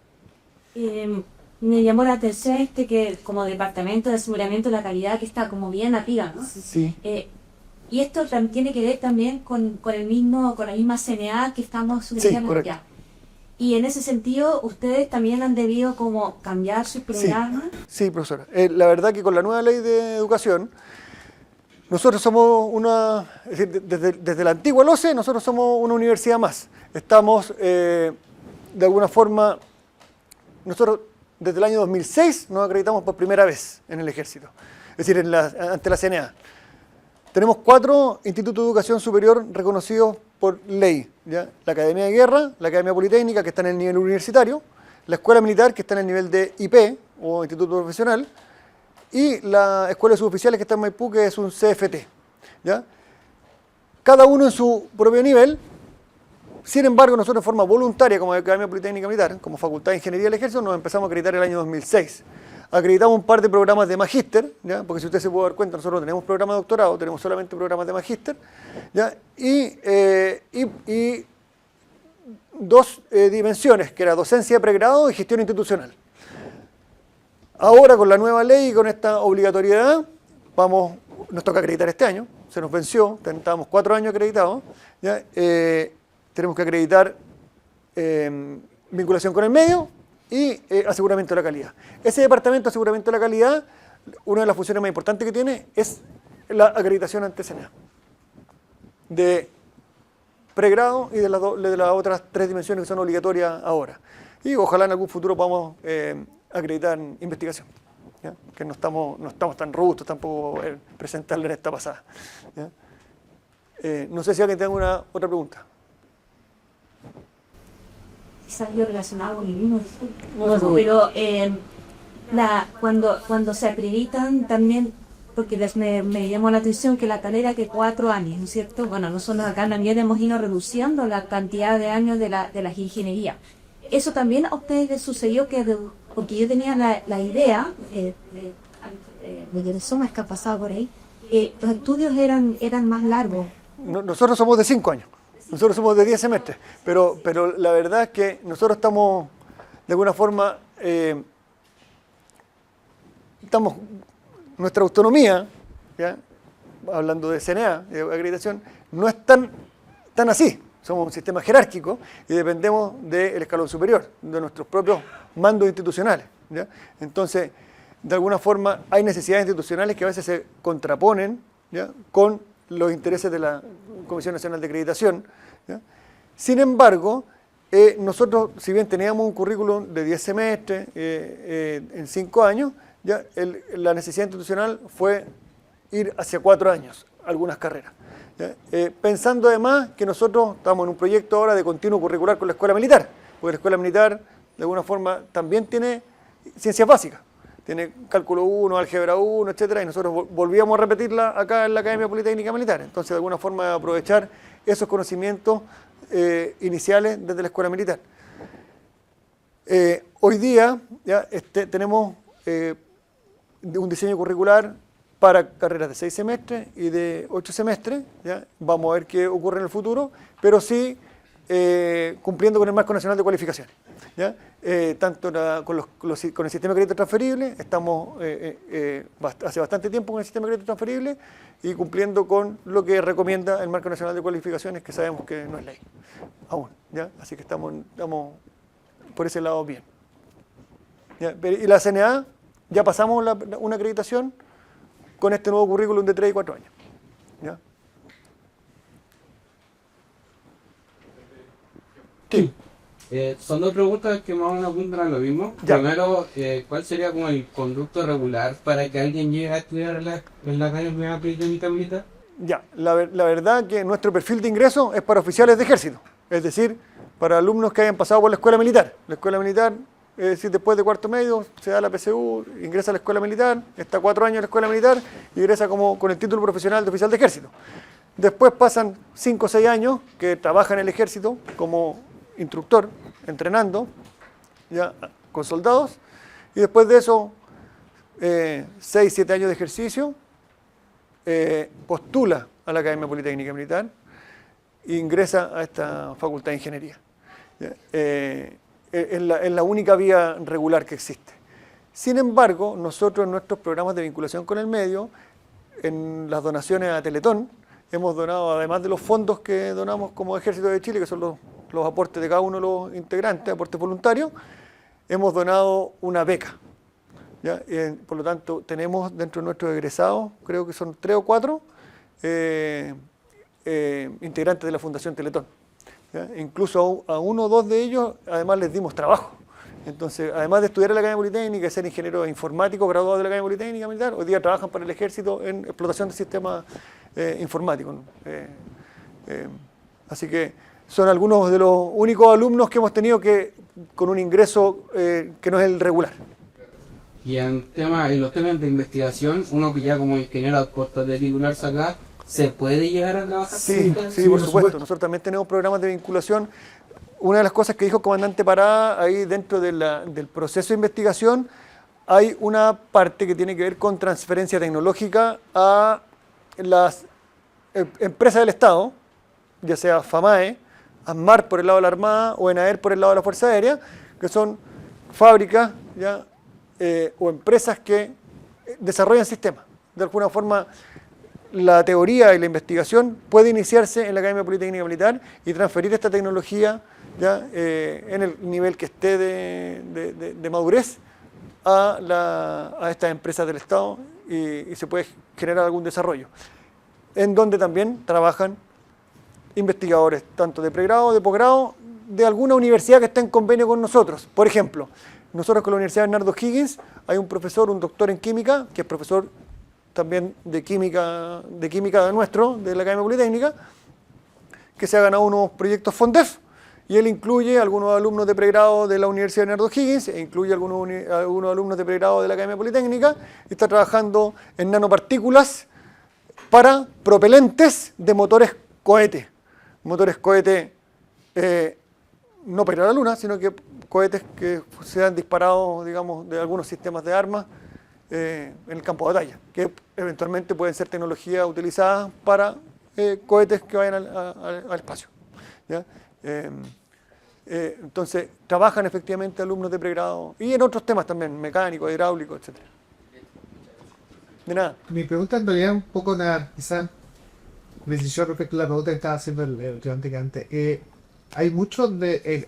Me llamó la atención que como Departamento de Aseguramiento de la Calidad, que está como bien arriba, ¿no? Sí. Y esto tiene que ver también con la misma CNA que estamos subiendo ya. Y en ese sentido, ¿ustedes también han debido como cambiar sus programas? Sí, profesora. La verdad que con la nueva ley de educación, nosotros somos es decir, desde la antigua LOCE, nosotros somos una universidad más. Estamos, de alguna forma, nosotros desde el año 2006 nos acreditamos por primera vez en el Ejército, es decir, ante la CNA. Tenemos 4 institutos de educación superior reconocidos por ley, ¿ya? La Academia de Guerra, la Academia Politécnica, que está en el nivel universitario, la Escuela Militar, que está en el nivel de IP, o Instituto Profesional, y la Escuela de Suboficiales, que está en Maipú, que es un CFT, ¿ya? Cada uno en su propio nivel. Sin embargo, nosotros de forma voluntaria, como Academia Politécnica Militar, como Facultad de Ingeniería del Ejército, nos empezamos a acreditar el año 2006. Acreditamos un par de programas de magíster, ¿ya? Porque si usted se puede dar cuenta, nosotros no tenemos programa de doctorado, tenemos solamente programas de magíster, ¿ya? Y 2 dimensiones, que era docencia de pregrado y gestión institucional. Ahora, con la nueva ley y con esta obligatoriedad, nos toca acreditar este año, se nos venció, estábamos 4 años acreditados, ¿ya? Tenemos que acreditar vinculación con el medio y aseguramiento de la calidad. Ese departamento de aseguramiento de la calidad, una de las funciones más importantes que tiene es la acreditación ante CNA, de pregrado y de las otras 3 dimensiones que son obligatorias ahora. Y ojalá en algún futuro podamos acreditar investigación, ¿ya? Que no estamos tan robustos tampoco presentarle en esta pasada, ¿ya? No sé si alguien tiene alguna otra pregunta. Salió relacionado con el mismo, pero cuando se acreditan también, porque me llamó la atención que la carrera que 4 años, ¿no es cierto? Bueno, nosotros acá también hemos ido reduciendo la cantidad de años de las ingenierías. Eso también a ustedes les sucedió, porque yo tenía la idea de personas que han pasado por ahí, que los estudios eran más largos. Nosotros somos de 5 años. Nosotros somos de 10 semestres, pero la verdad es que nosotros estamos, de alguna forma, nuestra autonomía, ¿ya? Hablando de CNA, de acreditación, no es tan así. Somos un sistema jerárquico y dependemos del escalón superior, de nuestros propios mandos institucionales, ¿ya? Entonces, de alguna forma, hay necesidades institucionales que a veces se contraponen, ¿ya? Con los intereses de la Comisión Nacional de Acreditación, ¿ya? Sin embargo, nosotros, si bien teníamos un currículum de 10 semestres en 5 años, ya la necesidad institucional fue ir hacia 4 años, algunas carreras, ¿ya? Pensando además que nosotros estamos en un proyecto ahora de continuo curricular con la Escuela Militar, porque la Escuela Militar, de alguna forma, también tiene ciencias básicas. Tiene cálculo 1, álgebra 1, etcétera, y nosotros volvíamos a repetirla acá en la Academia Politécnica Militar. Entonces, de alguna forma, aprovechar esos conocimientos iniciales desde la Escuela Militar. Hoy día ya tenemos un diseño curricular para carreras de 6 semestres y de 8 semestres. ¿Ya? Vamos a ver qué ocurre en el futuro, pero sí cumpliendo con el Marco Nacional de Cualificaciones, ¿ya? Tanto con el sistema de crédito transferible, estamos hace bastante tiempo con el sistema de crédito transferible y cumpliendo con lo que recomienda el Marco Nacional de Cualificaciones, que sabemos que no es ley aún, ¿ya? Así que estamos por ese lado bien, ¿ya? Y la CNA, ya pasamos una acreditación con este nuevo currículum de 3 y 4 años, ¿ya? Sí. Son dos preguntas que más o menos apuntan a lo mismo. Ya. Primero, ¿cuál sería como el conducto regular para que alguien llegue a estudiar en la Academia Politécnica Militar? Ya, la verdad que nuestro perfil de ingreso es para oficiales de ejército, es decir, para alumnos que hayan pasado por la escuela militar. La escuela militar, es decir, después de cuarto medio, se da la PSU, ingresa a la escuela militar, está 4 años en la escuela militar y ingresa como con el título profesional de oficial de ejército. Después pasan 5 o 6 años que trabaja en el ejército como instructor, entrenando ya con soldados, y después de eso 6, 7 años de ejercicio, postula a la Academia Politécnica Militar e ingresa a esta Facultad de Ingeniería. Es la única vía regular que existe. Sin embargo, nosotros en nuestros programas de vinculación con el medio, en las donaciones a Teletón, hemos donado, además de los fondos que donamos como Ejército de Chile, que son los aportes de cada uno de los integrantes, aportes voluntarios, hemos donado una beca. ¿Ya? Por lo tanto, tenemos dentro de nuestros egresados, creo que son 3 o 4, integrantes de la Fundación Teletón. ¿Ya? Incluso a 1 o 2 de ellos, además les dimos trabajo. Entonces, además de estudiar en la Academia Politécnica, ser ingeniero informático graduado de la Academia Politécnica Militar, hoy día trabajan para el Ejército en explotación de sistemas informáticos. Así que son algunos de los únicos alumnos que hemos tenido que con un ingreso que no es el regular. Y en los temas de investigación, uno que ya como ingeniero a puertas de titularse acá, ¿se puede llegar a trabajar? Sí, por supuesto. Nosotros también tenemos programas de vinculación. Una de las cosas que dijo el comandante Pará, ahí dentro del proceso de investigación, hay una parte que tiene que ver con transferencia tecnológica a las empresas del Estado, ya sea FAMAE, ASMAR por el lado de la Armada o ENAER por el lado de la Fuerza Aérea, que son fábricas ya, o empresas que desarrollan sistemas. De alguna forma, la teoría y la investigación puede iniciarse en la Academia Politécnica Militar y transferir esta tecnología ya, en el nivel que esté de madurez a estas empresas del Estado y se puede generar algún desarrollo, en donde también trabajan investigadores, tanto de pregrado, de posgrado, de alguna universidad que está en convenio con nosotros. Por ejemplo, nosotros con la Universidad Bernardo Higgins hay un profesor, un doctor en química, que es profesor también de química de nuestro, de la Academia Politécnica, que se ha ganado unos proyectos FONDEF, y él incluye algunos alumnos de pregrado de la Universidad Bernardo Higgins, e incluye algunos alumnos de pregrado de la Academia Politécnica, y está trabajando en nanopartículas para propelentes de motores cohete. Motores cohete no para ir a la Luna, sino que cohetes que se han disparado, digamos, de algunos sistemas de armas en el campo de batalla, que eventualmente pueden ser tecnologías utilizadas para cohetes que vayan al espacio. ¿Ya? Entonces, trabajan efectivamente alumnos de pregrado y en otros temas también, mecánicos, hidráulicos, etc. De nada. Mi pregunta en realidad es un poco una, quizás, decisión respecto a la pregunta que estaba haciendo el estudiante que antes. Hay muchos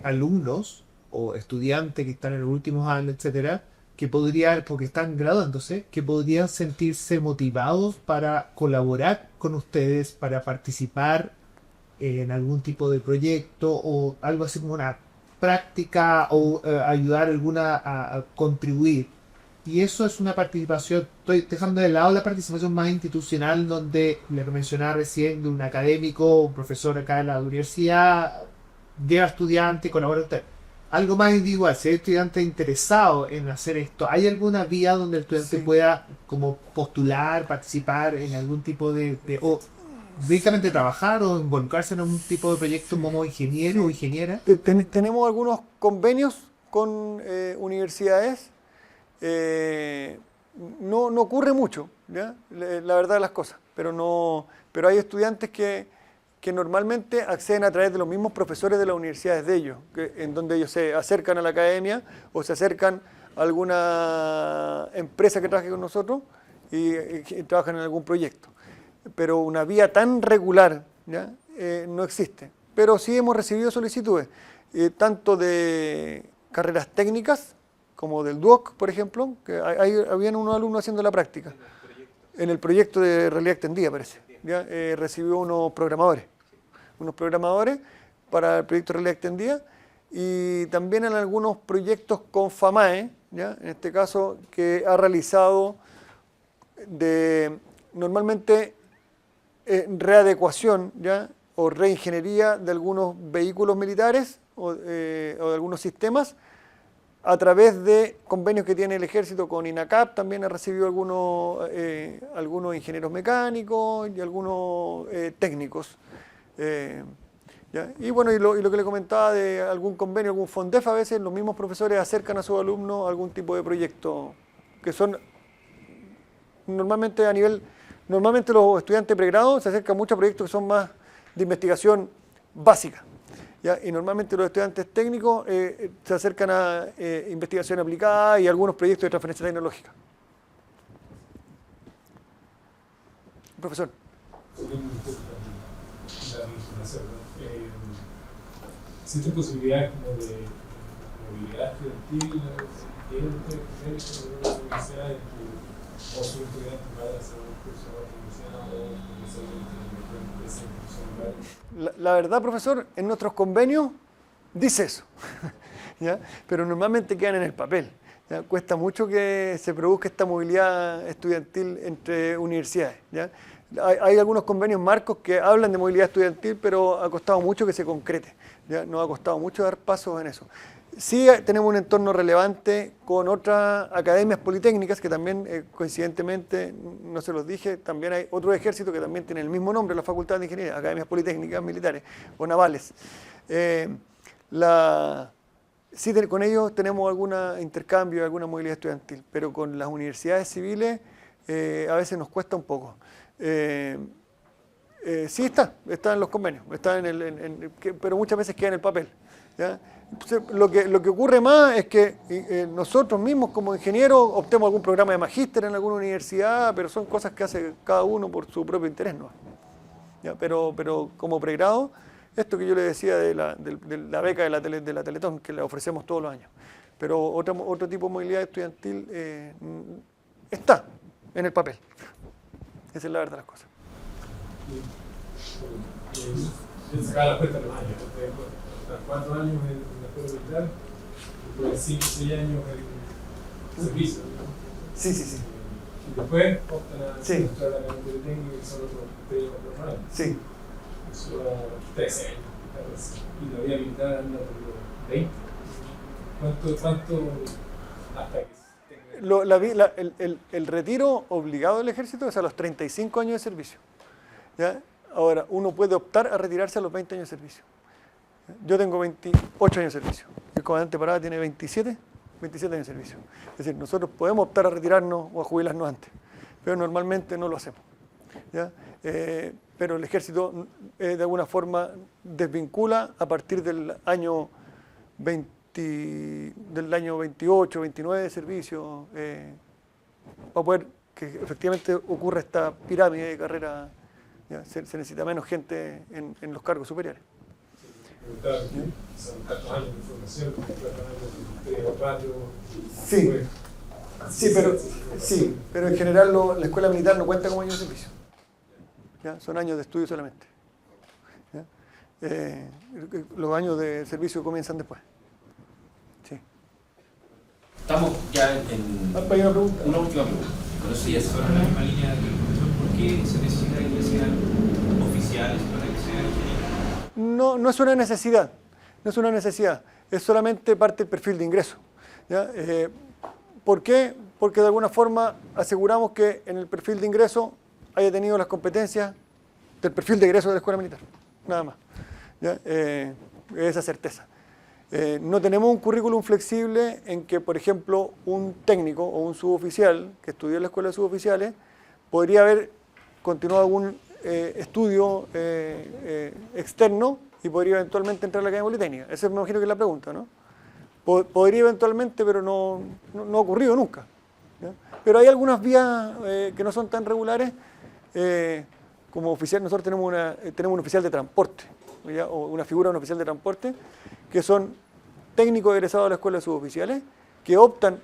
alumnos o estudiantes que están en los últimos años, etcétera, que podrían, porque están graduándose, que podrían sentirse motivados para colaborar con ustedes, para participar en algún tipo de proyecto o algo así como una práctica o ayudar a contribuir. Y eso es una participación, estoy dejando de lado la participación más institucional, donde le mencionaba recién de un académico, un profesor acá en la universidad, lleva estudiante, colabora usted. Algo más individual, si hay estudiante interesado en hacer esto, ¿hay alguna vía donde el estudiante pueda como postular, participar en algún tipo o directamente trabajar o involucrarse en algún tipo de proyecto como ingeniero o ingeniera? Tenemos algunos convenios con universidades. No ocurre mucho, ¿ya? La verdad de las cosas, pero hay estudiantes que normalmente acceden a través de los mismos profesores de las universidades de ellos, en donde ellos se acercan a la academia o se acercan a alguna empresa que trabaje con nosotros y trabajan en algún proyecto. Pero una vía tan regular, ¿ya? No existe. Pero sí hemos recibido solicitudes, tanto de carreras técnicas, como del DUOC, por ejemplo, que habían unos alumnos haciendo la práctica. En el proyecto de realidad extendida, parece. ¿Ya? Recibió unos programadores para el proyecto de realidad extendida, y también en algunos proyectos con FAMAE, ¿ya? En este caso, que ha realizado normalmente readecuación, ¿ya? O reingeniería de algunos vehículos militares o de algunos sistemas a través de convenios que tiene el Ejército con INACAP. También ha recibido algunos ingenieros mecánicos y algunos técnicos. ¿Ya? Y bueno, y lo que le comentaba de algún convenio, algún FONDEF, a veces los mismos profesores acercan a sus alumnos a algún tipo de proyecto que son normalmente normalmente los estudiantes de pregrado se acercan mucho a proyectos que son más de investigación básica, ¿ya? Y normalmente los estudiantes técnicos se acercan a investigación aplicada y algunos proyectos de transferencia tecnológica. Profesor. ¿Existen posibilidades como de movilidad estudiantil? ¿Quieren ustedes tener con una universidad en que o su estudiante vaya a hacer un curso a otra universidad o necesariamente esa institución? La verdad, profesor, en nuestros convenios dice eso, ¿ya? Pero normalmente quedan en el papel. ¿Ya? Cuesta mucho que se produzca esta movilidad estudiantil entre universidades, ¿ya? Hay algunos convenios marcos que hablan de movilidad estudiantil, pero ha costado mucho que se concrete, ¿ya? Nos ha costado mucho dar pasos en eso. Sí tenemos un entorno relevante con otras academias politécnicas que también, coincidentemente, no se los dije, también hay otro ejército que también tiene el mismo nombre, la Facultad de Ingeniería, academias politécnicas militares o navales. Sí, con ellos tenemos algún intercambio, alguna movilidad estudiantil, pero con las universidades civiles a veces nos cuesta un poco. Sí está en los convenios, pero muchas veces queda en el papel, ¿ya? Lo que ocurre más es que nosotros mismos como ingenieros optemos algún programa de magíster en alguna universidad, pero son cosas que hace cada uno por su propio interés, ¿no? ¿Ya? Pero como pregrado, esto que yo le decía de la beca de la Teletón, que le ofrecemos todos los años, pero otro tipo de movilidad estudiantil está en el papel. Esa es la verdad de las cosas. Sacar la cuenta de los años, 4 años en la escuela militar, después 5 o 6 años en servicio, ¿no? Sí. Y después optan a entrar a la carrera técnica, que son otros 3 o 4 años. Sí. Eso era 13 años. Y la vida militar anda por 20. ¿Cuánto hasta que el retiro obligado del ejército es a los 35 años de servicio, ¿ya? Ahora, uno puede optar a retirarse a los 20 años de servicio. Yo tengo 28 años de servicio. El comandante Parada tiene 27 años de servicio. Es decir, nosotros podemos optar a retirarnos o a jubilarnos antes, pero normalmente no lo hacemos, ¿ya? Pero el ejército de alguna forma desvincula a partir del año 28, 29 de servicio, para poder que efectivamente ocurra esta pirámide de carrera. ¿Ya? Se necesita menos gente en los cargos superiores. Son tantos años de formación, 3 o 4. Sí, pero en general la escuela militar no cuenta como años de servicio, ¿ya? Son años de estudio solamente, ¿ya? Los años de servicio comienzan después. Sí. Estamos ya en ¿Hay una pregunta? una última pregunta. Pero sí, es sobre la misma línea del profesor. ¿Por qué se necesita que sean oficiales para que sean ingenieros? No es una necesidad, es solamente parte del perfil de ingreso, ¿ya? ¿Por qué? Porque de alguna forma aseguramos que en el perfil de ingreso haya tenido las competencias del perfil de ingreso de la escuela militar, nada más, ¿ya? Esa certeza. No tenemos un currículum flexible en que, por ejemplo, un técnico o un suboficial que estudió en la escuela de suboficiales podría haber continuado algún estudio externo y podría eventualmente entrar a la Academia Politécnica. Esa me imagino que es la pregunta, ¿no? Podría eventualmente, pero no ha ocurrido nunca, ¿ya? Pero hay algunas vías que no son tan regulares. Como oficial, nosotros tenemos un oficial de transporte, ¿ya? O una figura de un oficial de transporte, que son técnicos egresados de la escuela de suboficiales que optan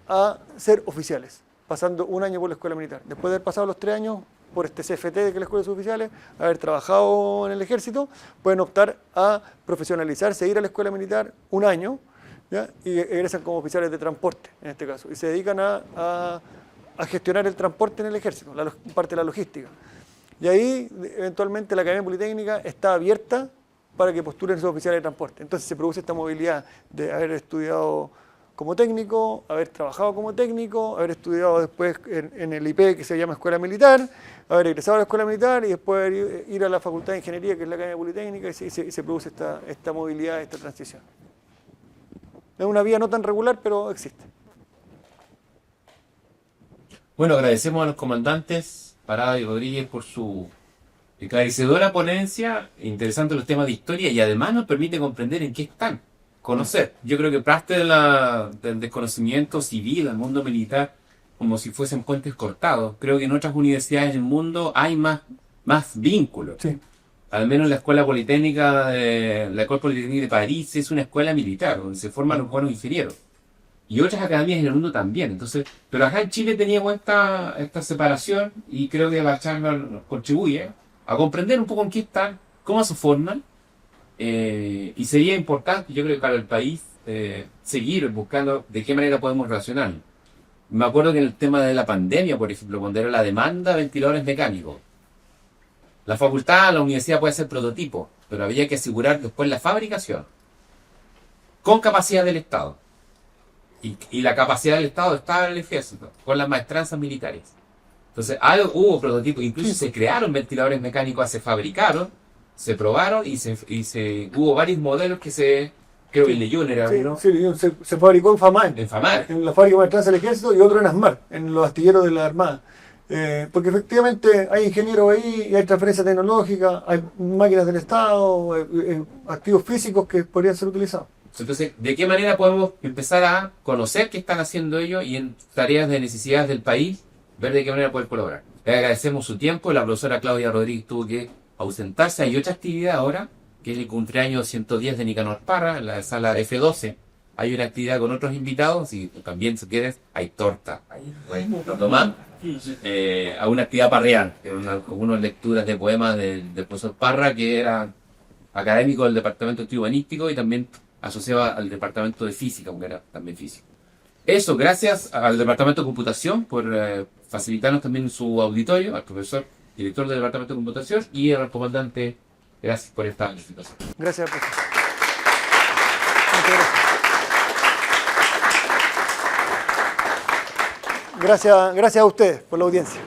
a ser oficiales, pasando un año por la escuela militar. Después de haber pasado los 3 años, por este CFT, que es la Escuela de Suboficiales, haber trabajado en el ejército, pueden optar a profesionalizarse, ir a la escuela militar un año, ¿ya? Y egresan como oficiales de transporte, en este caso, y se dedican a gestionar el transporte en el ejército, parte de la logística. Y ahí, eventualmente, la Academia Politécnica está abierta para que postulen esos oficiales de transporte. Entonces se produce esta movilidad de haber estudiado como técnico, haber trabajado como técnico, haber estudiado después en el IP que se llama Escuela Militar, haber egresado a la Escuela Militar y después ir a la Facultad de Ingeniería, que es la Academia Politécnica, y se produce esta movilidad, esta transición. Es una vía no tan regular, pero existe. Bueno, agradecemos a los comandantes Parada y Rodríguez por su esclarecedora ponencia, interesante los temas de historia y además nos permite comprender en qué están, conocer. Yo creo que parte del desconocimiento civil al mundo militar, como si fuesen puentes cortados. Creo que en otras universidades del mundo hay más vínculos. Sí. Al menos la Escuela Politécnica, la École Polytechnique de París es una escuela militar donde se forman los buenos ingenieros. Y otras academias en el mundo también. Entonces, pero acá en Chile teníamos esta separación y creo que la charla nos contribuye a comprender un poco en qué están, cómo se forman, y sería importante, yo creo que para el país, seguir buscando de qué manera podemos relacionar. Me acuerdo que en el tema de la pandemia, por ejemplo, cuando era la demanda de ventiladores mecánicos, la facultad, la universidad puede ser prototipo, pero había que asegurar después la fabricación con capacidad del Estado. Y la capacidad del Estado estaba en el ejército, con las maestranzas militares. Entonces, hubo prototipos, incluso se crearon ventiladores mecánicos, se fabricaron, se probaron y hubo varios modelos que creo que el Junior era uno. Sí, se fabricó en FAMAE. En la fábrica de maestranza del ejército y otro en ASMAR, en los astilleros de la Armada. Porque efectivamente hay ingenieros ahí, y hay transferencia tecnológica, hay máquinas del Estado, activos físicos que podrían ser utilizados. Entonces, ¿de qué manera podemos empezar a conocer qué están haciendo ellos y en tareas de necesidades del país, ver de qué manera poder colaborar? Le agradecemos su tiempo. La profesora Claudia Rodríguez tuvo que ausentarse. Hay otra actividad ahora, que es el cumpleaños 110 de Nicanor Parra, en la sala F12. Hay una actividad con otros invitados y también, si quieres, hay torta. Lo toman a una actividad parreal, con unas lecturas de poemas del profesor Parra, que era académico del departamento de estudio humanístico y también asociado al departamento de física, aunque era también físico. Eso, gracias al departamento de computación por facilitarnos también su auditorio, al profesor, director del departamento de computación, y al comandante, gracias por esta invitación. Gracias, profesor. Gracias a ustedes por la audiencia.